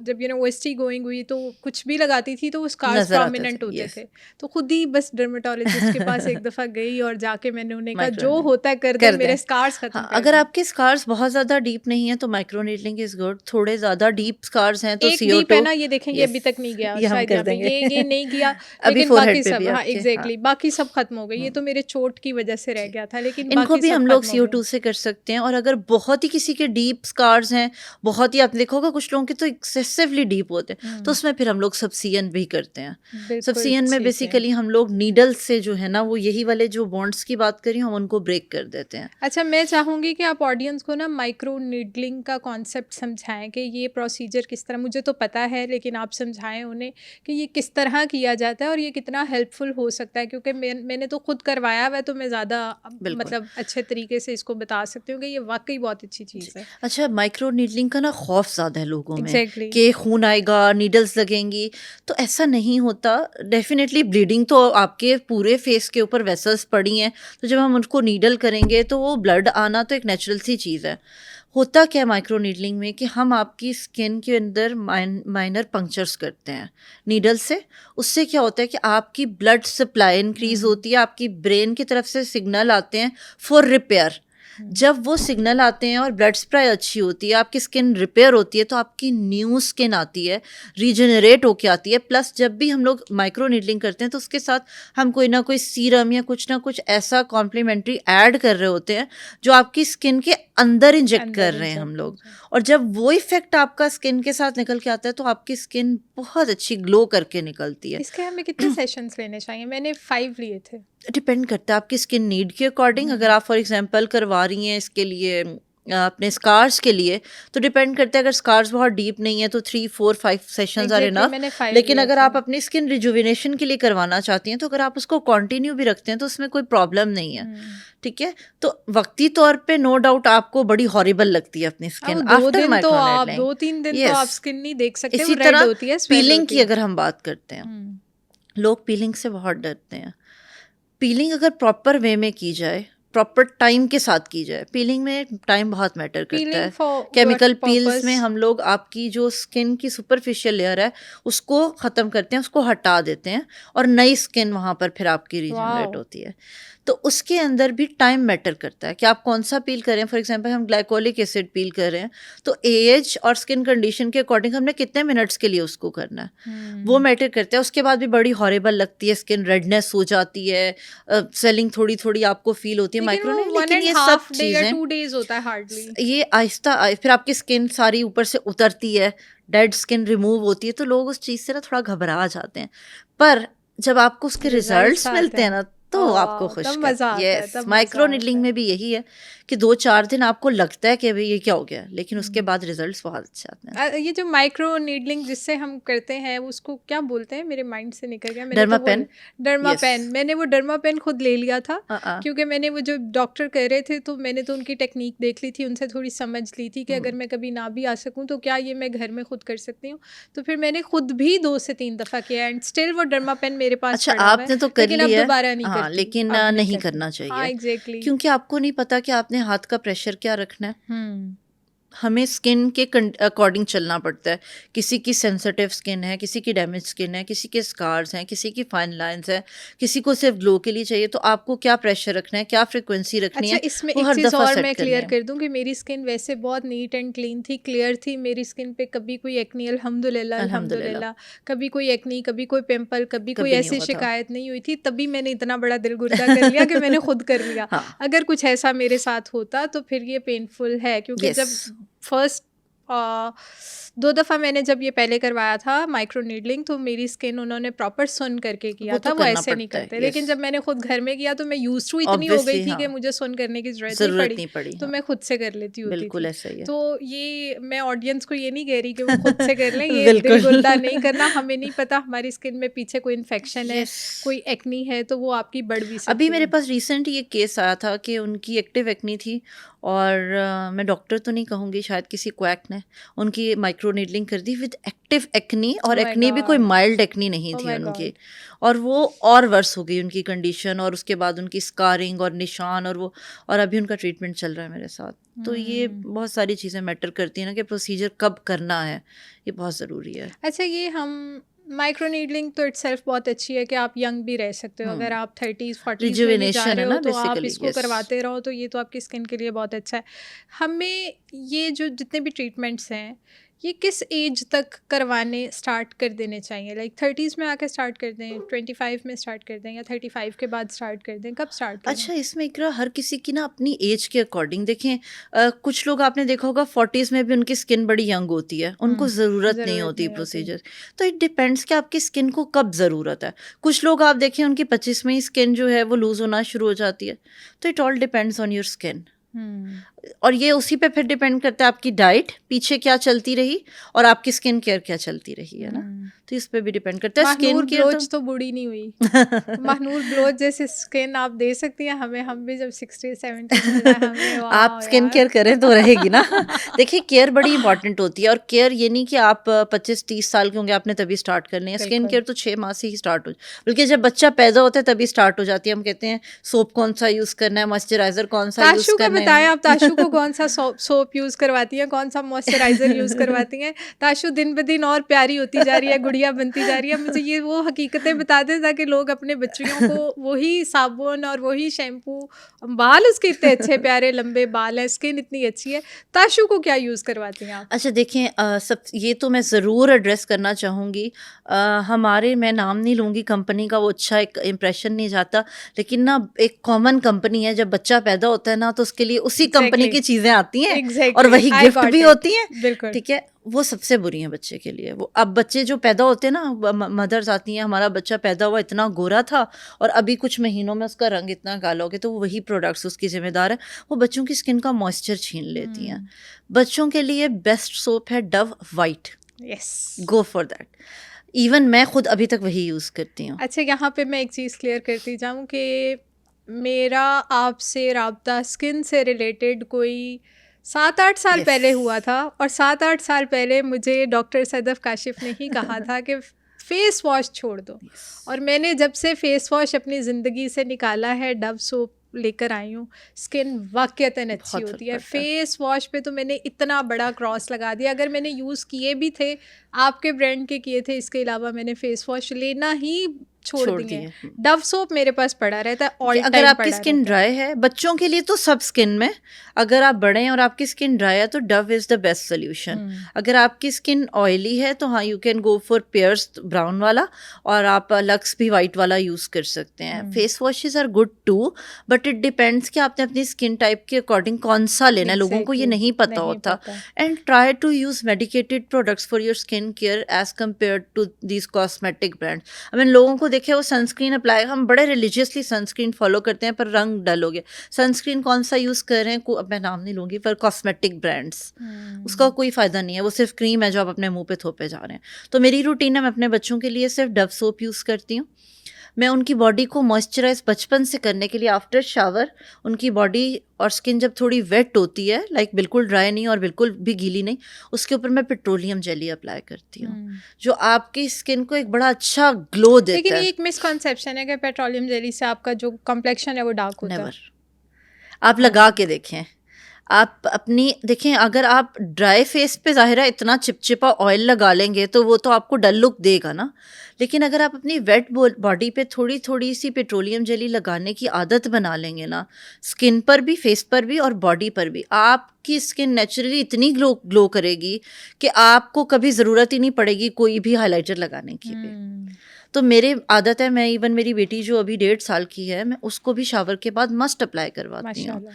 जब यूनिवर्सिटी गोइंग हुई तो कुछ भी लगाती थी तो वो स्कार्स नज़र आते प्रोमिनेंट थे, होते यस। थे। तो खुद ही बस डर्मेटोलॉजिस्ट के पास एक दफ़ा गई और जाके मैंने उन्हें कहा जो माइक्रोनीडलिंग होता है कर दें, कर मेरे दें। स्कार्स हाँ, ख़त्म कर अगर दें। आपके स्कार्स बहुत ज़्यादा डीप नहीं है तो माइक्रोनीडलिंग इज़ गुड। थोड़े ज़्यादा डीप स्कार्स हैं तो एक डीप है CO2। ना, ये देखें ये यस, अभी तक नहीं गया ये हम शायद, कर यहाँ पे देंगे। ये नहीं किया, अभी लेकिन बाकी फोरहेड पे सब, भी हाँ आपके, हाँ। एग्जैक्टली, बाकी सब खत्म हो गई। ये हुँ। तो मेरे चोट की वजह से रह जी। गया था, लेकिन इनको बाकी भी सब हम लोग खत्म हो गया। CO2 से कर सकते हैं, और अगर बहुत ही किसी के डीप स्कार्स हैं, बहुत ही आपने देखा होगा कुछ लोगों के तो एक्सेसिवली डीप होते हैं, तो उसमें फिर हम लोग सब्सियन भी करते हैं। बिल्कुल सब्सियन में ठीक है। बेसिकली हम लोग नीडल से जो है ना, वो यही वाले जो बॉन्ड्स की बात करी हम उनको ब्रेक कर देते हैं। अच्छा, मैं चाहूँगी कि आप ऑडियंस को ना माइक्रो नीडलिंग का कॉन्सेप्ट समझाएं कि ये प्रोसीजर किस तरह, मुझे तो पता है लेकिन आप समझाएं उन्हें कि ये किस तरह किया जाता है और ये कितना हेल्पफुल हो सकता है, क्योंकि मैंने तो खुद करवाया हुआ है, तो मैं ज़्यादा बिल्कुल। मतलब अच्छे तरीके से इसको बता सकती हूँ कि ये वाकई बहुत अच्छी जी। चीज़ है। अच्छा, माइक्रो नीडलिंग का ना खौफ ज़्यादा है लोगों में एग्जैक्टली। कि खून आएगा, नीडल्स लगेंगी, तो ऐसा नहीं होता। डेफिनेटली ब्लीडिंग तो आपके पूरे फेस के ऊपर वेसल्स पड़ी हैं, तो जब हम उनको नीडल करेंगे तो वो ब्लड आना तो एक नेचुरल सी चीज़ है। होता क्या है माइक्रो नीडलिंग में कि हम आपकी स्किन के अंदर माइनर पंक्चर्स करते हैं नीडल से। उससे क्या होता है कि आपकी ब्लड सप्लाई इंक्रीज होती है, आपकी ब्रेन की तरफ से सिग्नल आते हैं फॉर रिपेयर। जब वो सिग्नल आते हैं और ब्लड सप्लाई अच्छी होती है, आपकी स्किन रिपेयर होती है, तो आपकी न्यू स्किन आती है, रीजनरेट होके आती है। प्लस जब भी हम लोग माइक्रो नीडलिंग करते हैं तो उसके साथ हम कोई ना कोई सीरम या कुछ ना कुछ ऐसा कॉम्प्लीमेंट्री ऐड कर रहे होते हैं जो आपकी स्किन के अंदर इंजेक्ट कर अंदर रहे हैं हम इंजेक्ट लोग। और जब वो इफेक्ट आपका स्किन के साथ निकल के आता है तो आपकी स्किन बहुत अच्छी ग्लो करके निकलती है। इसके हमें कितने सेशंस लेने चाहिए? मैंने 5 लिए थे। डिपेंड करता है आपकी स्किन नीड के अकॉर्डिंग। अगर आप फॉर एग्जांपल करवा रही हैं इसके लिए अपने स्कार्स के लिए, तो डिपेंड करता है। अगर स्कार्स बहुत डीप नहीं है तो 3 4 5 सेशंस आर एग्जैक्टली, इनफ। मैंने 5 लेकिन लिए अगर थे। आप अपनी स्किन रिजुविनेशन के लिए करवाना चाहती हैं तो अगर आप उसको कंटिन्यू भी रखते हैं तो उसमें कोई प्रॉब्लम नहीं है। ठीक है, तो वक्ती तौर पे नो डाउट आपको बड़ी हॉरिबल लगती है अपनी अब स्किन दो आफ्टर दिन तो आप माइक्रोनेडलिंग। 2-3 दिन तो आप यस, स्किन नहीं देख सकते, वो इसी रेड तरह होती है, स्वेल पीलिंग होती की है। अगर हम बात करते हैं, हम्म। लोग पीलिंग से बहुत डरते हैं। पीलिंग अगर प्रॉपर वे में की जाए, प्रॉपर टाइम के साथ की जाए, पीलिंग में टाइम बहुत मैटर करता पीलिंग है। फॉर केमिकल व्हाट पील्स में पर्पस? हम लोग आपकी जो स्किन की सुपरफिशियल लेयर है उसको ख़त्म करते हैं, उसको हटा देते हैं, और नई स्किन वहाँ पर फिर आपकी रीजनरेट वाओ। होती है। तो उसके अंदर भी टाइम मैटर करता है कि आप कौन सा पील करें। फॉर एग्जांपल हम ग्लाइकोलिक एसिड पील कर रहे हैं तो एज और स्किन कंडीशन के अकॉर्डिंग हमने कितने मिनट्स के लिए उसको करना है, वो मैटर करता है। उसके बाद भी बड़ी हॉरेबल लगती है, स्किन रेडनेस हो जाती है, स्वेलिंग थोड़ी थोड़ी आपको फील होती है लेकिन माइक्रो वो नहीं, 1 लेकिन एंड ये सब हाफ डे या चीज़ें 2 डेज होता है हार्डली। ये आहिस्ता फिर आपकी स्किन सारी ऊपर से उतरती है, डेड स्किन रिमूव होती है, तो लोग उस चीज़ से ना थोड़ा घबरा जाते हैं। पर जब आपको उसके रिजल्ट्स रिजल्ट्स आते मिलते हैं हैं, ना तो आपको ओ खुश तब कर। मजा आता है, यस, तब माइक्रो मजा आता निडलिंग है। में भी यही है कि 2 4 दिन आपको लगता है कि अभी ये क्या हो गया, लेकिन उसके हम्म। बाद रिजल्ट्स बहुत अच्छे आते हैं। ये जो माइक्रो नीडलिंग जिससे हम करते हैं उसको क्या बोलते हैं, मेरे माइंड से निकल गया। मैंने डर्मा तो वो पेन। Derma yes. पेन, मैंने वो डर्मा पेन खुद ले लिया था, अ क्योंकि मैंने वो जो डॉक्टर कह रहे थे तो मैंने तो उनकी टेक्निक देख ली थी, उनसे थोड़ी समझ ली थी कि अगर मैं कभी ना भी आ सकूं तो क्या ये मैं घर में खुद कर सकती हूँ। तो फिर मैंने खुद भी 2 से 3 दफ़ा किया एंड स्टिल वो डर्मा पेन मेरे पास अच्छा, पड़ा हुआ है, आपने तो कर लेकिन अब लिया है। दोबारा नहीं हाँ, करती, लेकिन अब नहीं नहीं करती। करना हाँ चाहिए, एग्जैक्टली। क्योंकि आपको नहीं पता कि आपने हाथ का प्रेशर क्या रखना है। हम्म। हमें स्किन के अकॉर्डिंग चलना पड़ता है। किसी की सेंसिटिव स्किन है, किसी की डैमेज स्किन है, किसी के स्कार्स हैं, किसी की फाइन लाइंस हैं, किसी को सिर्फ ग्लो के लिए चाहिए। तो आपको क्या प्रेशर रखना है, क्या फ्रिक्वेंसी रखनी अच्छा, है, इसमें वो एक हर चीज़ दफ़ा और सेट मैं करनी क्लियर है। कर दूं कि मेरी स्किन वैसे बहुत नीट एंड क्लीन थी, क्लियर थी। मेरी स्किन पे कभी कोई एक्नी, अल्हम्दुलिल्लाह अल्हम्दुलिल्लाह, अल्हम्दुलिल्लाह, कभी कोई एक्नी, कभी कोई पिंपल, कभी कोई कभी नहीं ऐसी हुआ था। शिकायत नहीं हुई थी। तभी मैंने इतना बड़ा दिल गुर्दा कर लिया कि मैंने खुद कर लिया। हाँ, अगर कुछ ऐसा मेरे साथ होता तो फिर ये पेनफुल है, क्योंकि यस। जब फर्स्ट 2 दफ़ा मैंने जब ये पहले करवाया था माइक्रो नीडलिंग, तो मेरी स्किन उन्होंने प्रॉपर सुन करके किया वो था, तो वो करना ऐसे नहीं पड़ता है, करते। लेकिन यस, जब मैंने खुद घर में किया तो मैं यूज़्ड टू इतनी हो गई ऑब्वियसली, थी कि हाँ, मुझे सुन करने की ज़रूरत नहीं ज़रूरत पड़ी, नहीं पड़ी, तो हाँ, मैं खुद से कर लेती होती बिल्कुल थी। ऐसा ही है। तो ये मैं ऑडियंस को ये नहीं कह रही कि वो खुद से कर लें, ये बिल्कुल। दिल-गुल्दा नहीं करना। हमें नहीं पता हमारी स्किन में पीछे कोई इन्फेक्शन है, यस। कोई एक्नी है, तो वो आपकी बढ़ भी अभी सकती मेरे है। पास रिसेंट ये केस आया था कि उनकी एक्टिव एक्नी थी और मैं डॉक्टर तो नहीं कहूँगी, शायद किसी क्वैक ने उनकी माइक्रो नीडलिंग कर दी विद एक्टिव एक्नी, और ओह माय एक्नी भी कोई गॉड! माइल्ड एक्नी नहीं ओह थी माय उनकी, गॉड! और वो और वर्स हो गई उनकी कंडीशन, और उसके बाद उनकी स्कारिंग और निशान और वो, और अभी उनका ट्रीटमेंट चल रहा है मेरे साथ। तो ये बहुत सारी चीज़ें मैटर करती हैं ना कि प्रोसीजर कब करना है, ये बहुत ज़रूरी है। अच्छा, ये हम माइक्रो नीडलिंग तो इटसेल्फ बहुत अच्छी है कि आप यंग भी रह सकते हो। अगर आप 30s 40s में भी जा रिजुविनेशन रहे है हो ना तो आप बेसिकली, इसको यस। करवाते रहो, तो ये तो आपकी स्किन के लिए बहुत अच्छा है। हमें ये जो जितने भी ट्रीटमेंट्स हैं, ये किस एज तक करवाने स्टार्ट कर देने चाहिए? लाइक 30s में आके स्टार्ट कर दें, 25 में स्टार्ट कर दें, या 35 के बाद स्टार्ट कर दें? कब स्टार्ट करें? अच्छा, इसमें इकरा हर किसी की ना अपनी एज के अकॉर्डिंग देखें, कुछ लोग आपने देखा होगा 40s में भी उनकी स्किन बड़ी यंग होती है, उनको ज़रूरत नहीं ज़रूरत होती नहीं होती। प्रोसीजर। तो इट डिपेंड्स कि आपकी स्किन को कब ज़रूरत है। कुछ लोग आप देखें उनकी 25 में ही स्किन जो है वो लूज़ होना शुरू हो जाती है। तो it all depends on your skin, हुँ। और ये उसी पे फिर डिपेंड करता है आपकी डाइट पीछे क्या चलती रही और आपकी स्किन केयर क्या चलती रही है ना। हुँ। तो इस पे भी डिपेंड करता है स्किन महानूर केयर तो। ब्लोच तो बूढ़ी नहीं हुई। महानूर ब्लोच जैसी स्किन आप दे सकती हैं हमें, हम भी जब 60 70s में जाए हमें आप वाओ स्किन यार। केयर करें तो रहेगी ना। देखिए, केयर बड़ी इंपॉर्टेंट होती है, और केयर ये नहीं कि आप 25-30 साल के होंगे आपने तभी स्टार्ट करनी है। स्किन बिल्कुल। केयर तो 6 माह से ही स्टार्ट हो, बल्कि जब बच्चा पैदा होता है तभी स्टार्ट हो जाती है। हम कहते हैं सोप कौन सा यूज़ करना है, मॉइस्चराइजर कौन सा यूज़ ताशु का करना बताएं, है। आप ताशु को कौन सा सोप यूज़ करवाती हैं, कौन सा मॉइस्चराइज़र यूज़ करवाती हैं? ताशु दिन ब दिन और प्यारी होती जा रही है, गुड़िया बनती जा रही है। मुझे ये वो हकीकतें बता दें ताकि लोग अपने बच्चियों को वही साबुन और वही शैम्पू, बाल उसके इतने अच्छे प्यारे लंबे बाल हैं, स्किन इतनी अच्छी है। ताशु को क्या यूज़ करवाती हैं आप? अच्छा देखें, सब ये तो मैं ज़रूर एड्रेस करना चाहूँगी। हमारे, मैं नाम नहीं लूँगी कंपनी का, वो अच्छा एक इम्प्रेशन नहीं जाता, लेकिन ना एक कॉमन कंपनी है, जब बच्चा पैदा होता है ना तो उसके लिए उसी कंपनी एग्ज़ैक्टली, की चीज़ें आती हैं और एग्ज़ैक्टली, वही आई गिफ्ट गॉट भी इट। होती हैं, बिल्कुल। ठीक है? वो सबसे बुरी हैं बच्चे के लिए। वो अब बच्चे जो पैदा होते हैं ना, मदर्स आती हैं, हमारा बच्चा पैदा हुआ इतना गोरा था और अभी कुछ महीनों में उसका रंग इतना काला हो गया, तो वही प्रोडक्ट्स उसकी ज़िम्मेदार है, वो बच्चों की स्किन का मॉइस्चर छीन लेती हैं। हुँ, बच्चों के लिए बेस्ट सोप है Dove white, yes. Go for that. Even मैं खुद अभी तक वही यूज़ करती हूँ। अच्छा, यहाँ पे मैं एक चीज़ क्लियर करती जाऊँ कि मेरा आपसे राब्ता स्किन से रिलेटेड कोई 7-8 साल यस, पहले हुआ था, और 7-8 साल पहले मुझे डॉक्टर सदफ़ काशिफ़ ने ही कहा था कि फ़ेस वॉश छोड़ दो। और मैंने जब से फ़ेस वॉश अपनी ज़िंदगी से निकाला है, डव सोप लेकर आई हूँ, स्किन वाक़ईतन अच्छी बहुत फ़र्क होती है। पड़ता है। फ़ेस वॉश पे तो मैंने इतना बड़ा क्रॉस लगा दिया। अगर मैंने यूज़ किए भी थे, आपके ब्रांड के किए थे, इसके अलावा मैंने फ़ेस वॉश लेना ही छोड़ छोड़ दिए दिए। हैं। डव सोप मेरे पास पड़ा रहता है, कि ऑल अगर टाइम आपकी पड़ा स्किन रहता है। ड्राई है, बच्चों के लिए तो सब स्किन में, अगर आप बड़े हैं और आपकी स्किन ड्राई है तो Dove is the best solution. अगर आपकी स्किन ऑयली है तो हाँ, you can go for Pears brown वाला, और आप लक्स भी वाइट वाला यूज़ कर सकते हैं। Face washes are good too, but it depends कि आपने अपनी स्किन टाइप के अकॉर्डिंग कौन सा लेना है। लोगों को ये एग्ज़ैक्टली, नहीं पता नहीं होता। पता। And try to use medicated products for your skin care as compare to these cosmetic brand. I mean, लोगों को देखे वो सनस्क्रीन अप्लाई, हम बड़े रिलीजियसली सनस्क्रीन फॉलो करते हैं पर रंग डल हो गया। सनस्क्रीन कौन सा यूज़ कर रहे हैं, अब मैं नाम नहीं लूँगी, पर कॉस्मेटिक ब्रांड्स, उसका कोई फ़ायदा नहीं है, वो सिर्फ क्रीम है जो आप अपने मुंह पे थोपे जा रहे हैं। तो मेरी रूटीन है, मैं अपने बच्चों के लिए सिर्फ डव सोप यूज़ करती हूँ। मैं उनकी बॉडी को मॉइस्चराइज बचपन से करने के लिए आफ्टर शावर, उनकी बॉडी और स्किन जब थोड़ी वेट होती है, लाइक बिल्कुल ड्राई नहीं और बिल्कुल भी गीली नहीं, उसके ऊपर मैं पेट्रोलियम जेली अप्लाई करती हूँ, जो आपकी स्किन को एक बड़ा अच्छा ग्लो देता लेकिन है। ये एक मिसकॉन्सेप्शन है कि पेट्रोलियम जेली से आपका जो कॉम्प्लेक्शन है वो डार्क होता है। नेवर। आप लगा के देखें, आप अपनी देखें, अगर आप ड्राई फेस पे ज़ाहिर है इतना चिपचिपा ऑयल लगा लेंगे तो वो तो आपको डल लुक देगा ना, लेकिन अगर आप अपनी वेट बॉडी पे थोड़ी थोड़ी सी पेट्रोलियम जेली लगाने की आदत बना लेंगे ना, स्किन पर भी, फेस पर भी और बॉडी पर भी, आपकी स्किन नेचुरली इतनी ग्लो करेगी कि आपको कभी ज़रूरत ही नहीं पड़ेगी कोई भी हाइलाइटर लगाने की भी। तो मेरे आदत है, मैं इवन मेरी बेटी जो अभी 1.5 साल की है, मैं उसको भी शावर के बाद मस्ट अप्लाई करवाती हूँ। माशाल्लाह।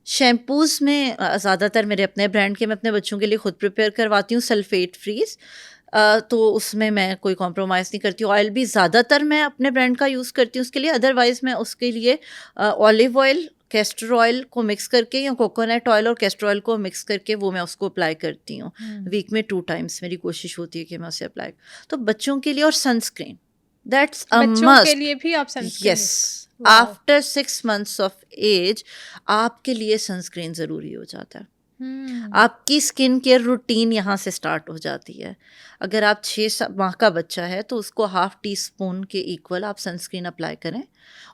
शैम्पूज़ में ज़्यादातर मेरे अपने ब्रांड के मैं अपने बच्चों के लिए खुद प्रिपेयर करवाती हूँ, सल्फेट फ्रीज़। तो उसमें मैं कोई कॉम्प्रोमाइज़ नहीं करती हूँ। ऑयल भी ज़्यादातर मैं अपने ब्रांड का यूज़ करती हूँ उसके लिए, अदरवाइज़ मैं उसके लिए ऑलिव ऑयल, कैस्टर ऑयल को मिक्स करके या कोकोनट ऑयल और कैस्टर ऑयल को मिक्स करके वो मैं उसको अप्लाई करती हूँ। वीक में 2 टाइम्स मेरी कोशिश होती है कि मैं उसे अप्लाई। तो बच्चों के लिए और सनस्क्रीन, दैट्स अ बच्चों के मस्ट। लिए भी आप sunscreen yes, wow after 6 months of age आपके लिए सनस्क्रीन ज़रूरी हो जाता है। आपकी स्किन केयर रूटीन यहाँ से स्टार्ट हो जाती है। अगर आप 6 माह का बच्चा है तो उसको हाफ टी स्पून के इक्वल आप सनस्क्रीन अप्लाई करें,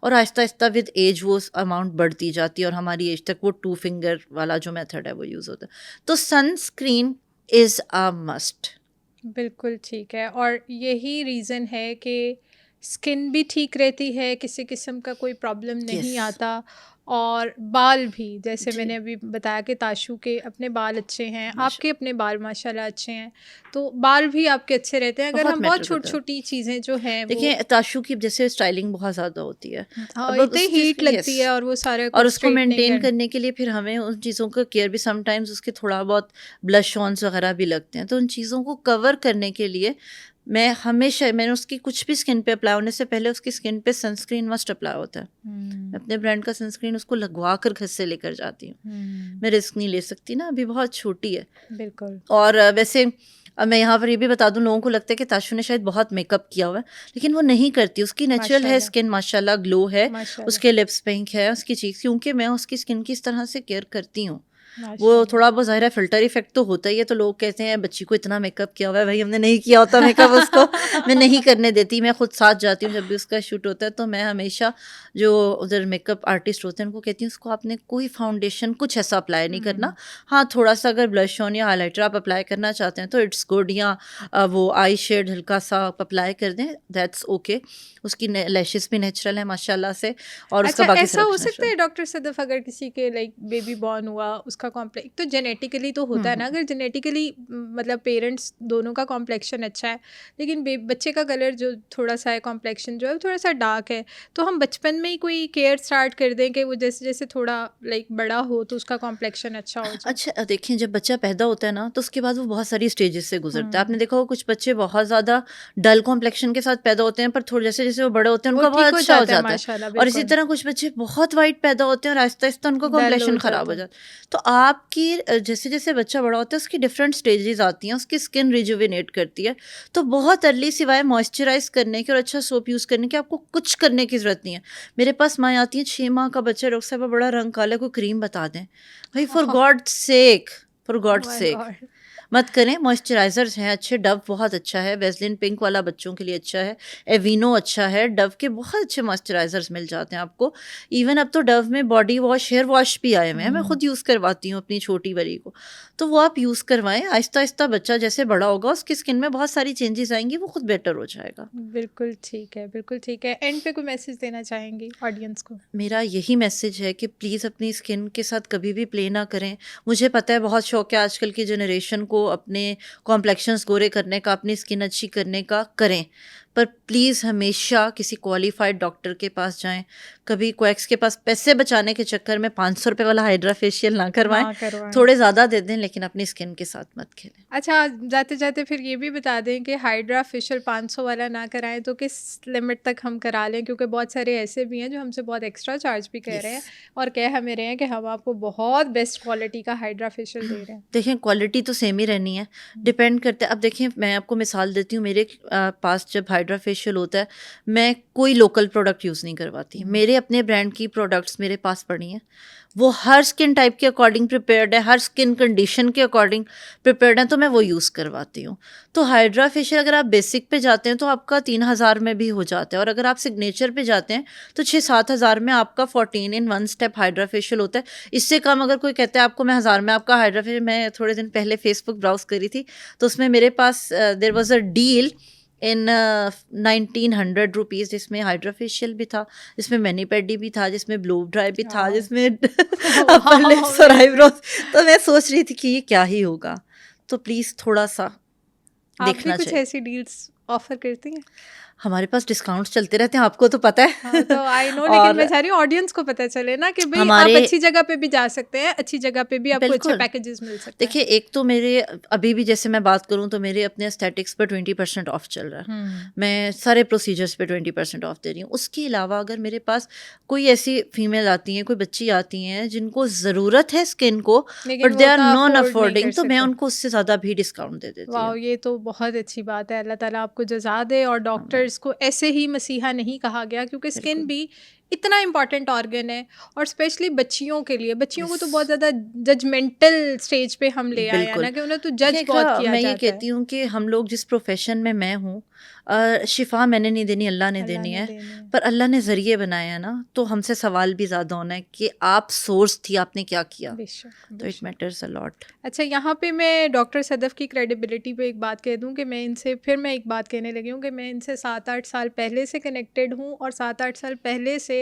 और आहिस्ता आहिस्ता विद एज वो अमाउंट बढ़ती जाती है, और हमारी एज तक वो 2 फिंगर वाला जो मेथड है वो यूज़ होता है। तो सनस्क्रीन इज़ अ मस्ट। बिल्कुल ठीक है, और यही रीज़न है कि स्किन भी ठीक रहती है, किसी किस्म का कोई प्रॉब्लम नहीं यस आता, और बाल भी, जैसे जी, मैंने अभी बताया कि ताशू के अपने बाल अच्छे हैं, माशा आपके अपने बाल माशाल्लाह अच्छे हैं, तो बाल भी आपके अच्छे रहते हैं। अगर बहुत हम बहुत मैटर करता है। छोटी-छोटी चीज़ें जो हैं वो देखिए ताशू की जैसे स्टाइलिंग बहुत ज़्यादा होती है, हाँ, अब इतनी उस चीज़ हीट यस, लगती है और वो सारे और कुछ उसको स्ट्रेटनिंग मेंटेन कर करने के लिए फिर हमें उन चीज़ों का केयर भी समटाइम्स उसके थोड़ा बहुत ब्लश ऑन्स वगैरह भी लगते हैं, तो उन चीज़ों को कवर करने के लिए मैं हमेशा मैंने उसकी कुछ भी स्किन पे अप्लाई होने से पहले उसकी स्किन पे सनस्क्रीन मस्ट अप्लाई होता है। मैं अपने ब्रांड का सनस्क्रीन उसको लगवा कर घर से लेकर जाती हूँ। मैं रिस्क नहीं ले सकती ना, अभी बहुत छोटी है। बिल्कुल और वैसे मैं यहाँ पर ये भी बता दूँ, लोगों को लगता है कि ताशु ने शायद बहुत मेकअप किया हुआ है, लेकिन वो नहीं करती। उसकी नेचुरल है माशाल्लाह स्किन, माशाल्लाह ग्लो है, माशाल्लाह उसके लिप्स पिंक है, उसकी चीक्स, क्योंकि मैं उसकी स्किन की इस तरह से केयर करती हूँ। वो माशाल्लाह थोड़ा बहुत ज़ाहिर है फ़िल्टर इफ़ेक्ट तो होता ही है, तो लोग कहते हैं बच्ची को इतना मेकअप किया हुआ है, भाई हमने नहीं किया होता मेकअप उसको। मैं नहीं करने देती, मैं खुद साथ जाती हूँ जब भी उसका शूट होता है, तो मैं हमेशा जो उधर मेकअप आर्टिस्ट होते हैं उनको कहती हूँ उसको आपने कोई फाउंडेशन कुछ ऐसा अप्लाई नहीं करना। हाँ, थोड़ा-सा अगर ब्लश ऑन या हाइलाइटर आप अप्लाई करना चाहते हैं तो इट्स गुड, या वो आई शेड हल्का-सा आप अप्लाई कर दें, दैट्स ओके। उसकी ने लैशेज़ भी नेचुरल है माशाल्लाह से, और उसका अच्छा, बाकी ऐसा सारा हो कुछ सकता नेचुरल है है। डॉक्टर सदफ, अगर किसी के लाइक बेबी बॉर्न हुआ, उसका कॉम्प्लेक्स तो जेनेटिकली तो हुँ, होता है ना, हुँ। अगर जेनेटिकली मतलब पेरेंट्स दोनों का कॉम्प्लेक्शन अच्छा है, लेकिन बच्चे का कलर जो थोड़ा सा है, कॉम्प्लेक्शन जो है वो थोड़ा सा डार्क है, तो हम बचपन में ही कोई केयर स्टार्ट कर दें कि वो जैसे जैसे थोड़ा लाइक बड़ा हो तो उसका कॉम्प्लेक्शन अच्छा हो जाए। अच्छा देखिए, जब बच्चा पैदा होता है ना तो उसके बाद वो बहुत सारी स्टेजेस से गुजरता है। आपने हम्म, देखा हो कुछ बच्चे बहुत ज़्यादा डल कॉम्प्लेक्शन के साथ पैदा होते हैं, पर थोड़े जैसे जैसे वो बड़े होते हैं वो उनका बहुत ठीक हो अच्छा हो जाता है जाता है। माशाल्लाह, और इसी बिल्कुल तरह कुछ बच्चे बहुत वाइट पैदा होते हैं और आहिस्ता आहिस्ता उनका डल हो कॉम्प्लेक्शन ख़राब जाता हो है। जाता है। तो आपकी जैसे जैसे बच्चा बड़ा होता है उसकी डिफरेंट स्टेजेस आती हैं, उसकी स्किन रिजुविनेट करती है। तो बहुत अर्ली सिवाय मॉइस्चराइज करने के और अच्छा सोप यूज़ करने के आपको कुछ करने की ज़रूरत नहीं है। मेरे पास माँ आती हैं 6 माह का बच्चा, डॉक्टर साहब बड़ा रंग काला है, कोई क्रीम बता दें। भाई for God my sec God. मत करें। मॉइस्चराइजर्स हैं अच्छे, डव बहुत अच्छा है, वेस्लिन पिंक वाला बच्चों के लिए अच्छा है, एविनो अच्छा है, डव के बहुत अच्छे मॉइस्चराइजर्स मिल जाते हैं आपको। इवन अब तो डव में बॉडी वॉश, हेयर वॉश भी आए हुए हैं, मैं खुद यूज़ करवाती हूँ अपनी छोटी वाली को। तो वो आप यूज़ करवाएं, आहिस्ता आहिस्ता बच्चा जैसे बड़ा होगा उसकी स्किन में बहुत सारी चेंजेस आएंगी, वो खुद बेटर हो जाएगा। बिल्कुल ठीक है, बिल्कुल ठीक है। एंड पे कोई मैसेज देना चाहेंगी ऑडियंस को? मेरा यही मैसेज है कि प्लीज़ अपनी स्किन के साथ कभी भी प्ले ना करें। मुझे पता है बहुत शौक है आजकल की जनरेशन को अपने कॉम्प्लेक्शंस गोरे करने का, अपनी स्किन अच्छी करने का, करें। पर प्लीज़ हमेशा किसी क्वालिफाइड डॉक्टर के पास जाएँ। कभी क्वैक्स के पास पैसे बचाने के चक्कर में ₹500 वाला हाइड्रा फेशियल ना ना करवाएँ। करवाएं। थोड़े ज़्यादा दे दें लेकिन अपनी स्किन के साथ मत खेलें। अच्छा, जाते-जाते फिर ये भी बता दें कि हाइड्रा फेशियल 500 वाला ना कराएँ तो किस लिमिट तक हम करा लें? क्योंकि बहुत सारे ऐसे भी हैं जो हमसे बहुत एक्स्ट्रा चार्ज भी कर रहे यस। हैं और कह हमें रहे हैं कि हम आपको बहुत बेस्ट क्वालिटी का हाइड्रा फेशियल दे रहे हैं। देखें क्वालिटी तो सेम ही रहनी है, डिपेंड करता है। अब देखिए मैं आपको मिसाल देती हूँ, मेरे पास जब हाइड्रा फेशियल होता है मैं कोई लोकल प्रोडक्ट यूज़ नहीं करवाती। मेरे अपने ब्रांड की प्रोडक्ट्स मेरे पास पड़ी हैं, वो हर स्किन टाइप के अकॉर्डिंग प्रिपेयर्ड है, हर स्किन कंडीशन के अकॉर्डिंग प्रिपेयर्ड है, तो मैं वो यूज़ करवाती हूँ। तो हाइड्रा फेशियल अगर आप बेसिक पे जाते हैं तो आपका 3,000 में भी हो जाता है, और अगर आप सिग्नेचर पे जाते हैं तो 6-7 हज़ार में आपका 14 इन 1 स्टेप हाइड्रा फेशियल होता है। इससे कम अगर कोई कहता है आपको मैं 1000 में आपका हाइड्रा फेशियल, मैं थोड़े दिन पहले फेसबुक ब्राउज करी थी तो उसमें मेरे पास there was a deal in 1900 rupees, जिसमें हाइड्रा फेशियल भी था, जिसमें मैनी पेडी भी था, जिसमें ब्लो ड्राई भी था, वाओ! जिसमें अपर वाओ! लिप्स और अमेज़िंग! आईब्रोज। तो मैं सोच रही थी कि ये क्या ही होगा। तो प्लीज़ थोड़ा सा आप भी देखना कुछ चाहिए। ऐसी डील्स ऑफर करती हैं? हमारे पास डिस्काउंट्स चलते रहते हैं, आपको तो पता है। हाँ, तो आई नो, लेकिन मैं चाह रही हूँ ऑडियंस को पता चले ना कि भाई हमारे आप अच्छी जगह पे भी जा सकते हैं, अच्छी जगह पे भी आपको अच्छे बिल्कुल। पैकेजेस मिल सकते हैं। देखिए, एक तो मेरे अभी भी जैसे मैं बात करूं तो मेरे अपने एस्थेटिक्स पर 20% ऑफ चल रहा है। मैं सारे प्रोसीजर्स पे 20% ऑफ दे रही हूँ। उसके अलावा अगर मेरे पास कोई ऐसी फीमेल आती हैं, कोई बच्ची आती हैं जिनको ज़रूरत है स्किन को लेकिन बट वो दे आर तो नॉन अफोर्ड नहीं अफोर्डिंग, कर तो मैं सकते। उनको उससे ज़्यादा भी डिस्काउंट दे देती वाह, हूँ। ये तो बहुत अच्छी बात है। अल्लाह ताला आपको जज़ा दे, और डॉक्टर्स को ऐसे ही मसीहा नहीं कहा गया, क्योंकि स्किन बिल्कुल। भी इतना इम्पॉर्टेंट ऑर्गन है, और स्पेशली बच्चियों के लिए। बच्चियों को तो Yes, बहुत ज़्यादा जजमेंटल स्टेज पे हम ले आए हैं बिल्कुल। ना, कि उन्हें तो जज देखिए, बहुत किया मैं ये जाता है। कहती हूँ कि हम लोग जिस प्रोफेशन में मैं हूँ, शिफा मैंने नहीं देनी, अल्लाह ने अल्लाह देनी ने है। देने हैं। पर अल्लाह ने ज़रिए बनाए हैं ना, तो हमसे सवाल भी ज़्यादा होना है कि आप सोर्स थी, आपने क्या किया। बेशक, तो इट बेशक। Matters a lot. अच्छा, यहाँ पे मैं डॉक्टर सदफ़ की क्रेडिबिलिटी पे एक बात कह दूँ कि मैं एक बात कहने लगी हूँ कि मैं इनसे 7-8 साल पहले से कनेक्टेड हूँ, और 7-8 साल पहले से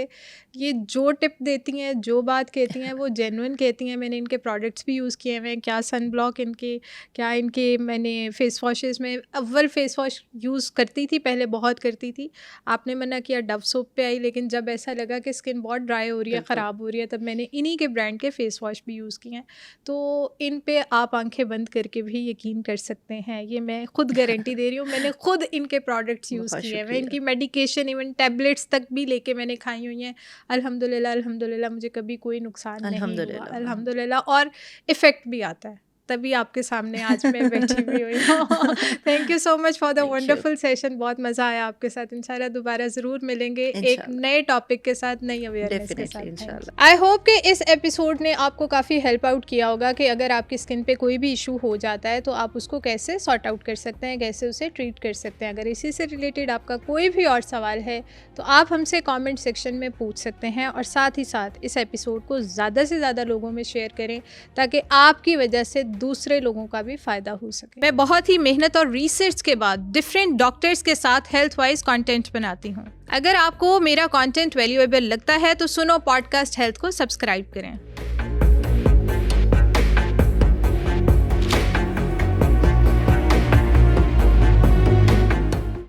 ये जो टिप देती हैं, जो बात कहती हैं, वो जेन्युइन कहती हैं। मैंने इनके प्रोडक्ट्स भी यूज़ किए हुए हैं, क्या सन ब्लॉक इनके, क्या इनके मैंने फेस वॉशेज़ में अव्वल फेस वॉश यूज़ करती थी, पहले बहुत करती थी। आपने मना किया, डव सोप पे आई, लेकिन जब ऐसा लगा कि स्किन बहुत ड्राई हो रही है, बिल्कुल। ख़राब हो रही है, तब मैंने इन्हीं के ब्रांड के फेस वॉश भी यूज़ किए हैं। तो इन पे आप आंखें बंद करके भी यकीन कर सकते हैं, ये मैं खुद गारंटी दे रही हूँ। मैंने खुद इनके प्रोडक्ट्स यूज़ बहुत किए हैं, मैं शुक्रिया। इनकी मेडिकेशन, इवन टैबलेट्स तक भी लेके मैंने खाई हुई हैं। अल्हम्दुलिल्लाह, अल्हम्दुलिल्लाह मुझे कभी कोई नुकसान नहीं हुआ, अल्हम्दुलिल्लाह। अल्हम्दुलिल्लाह, और इफ़ेक्ट भी आता है, तभी आपके सामने आज मैं बैठी हुई हुई हूँ। Thank you so much for the thank you. Wonderful session, बहुत मज़ा आया आपके साथ। इंशाल्लाह दोबारा ज़रूर मिलेंगे एक इंशाल्लाह, नए टॉपिक के साथ, नई अवेयरनेस के साथ। डेफिनेटली, इंशाल्लाह। आई होप कि इस एपिसोड ने आपको काफ़ी हेल्प आउट किया होगा कि अगर आपकी स्किन पे कोई भी इशू हो जाता है तो आप उसको कैसे सॉर्ट आउट कर सकते हैं, कैसे उसे ट्रीट कर सकते हैं। अगर इसी से रिलेटेड आपका कोई भी और सवाल है तो आप हमसे कमेंट सेक्शन में पूछ सकते हैं, और साथ ही साथ इस एपिसोड को ज़्यादा से ज़्यादा लोगों में शेयर करें, ताकि आपकी वजह से दूसरे लोगों का भी फ़ायदा हो सके। मैं बहुत ही मेहनत और रिसर्च के बाद डिफरेंट डॉक्टर्स के साथ हेल्थ वाइज कंटेंट बनाती हूँ। अगर आपको मेरा कंटेंट वैल्यूएबल लगता है तो सुनो पॉडकास्ट हेल्थ को सब्सक्राइब करें।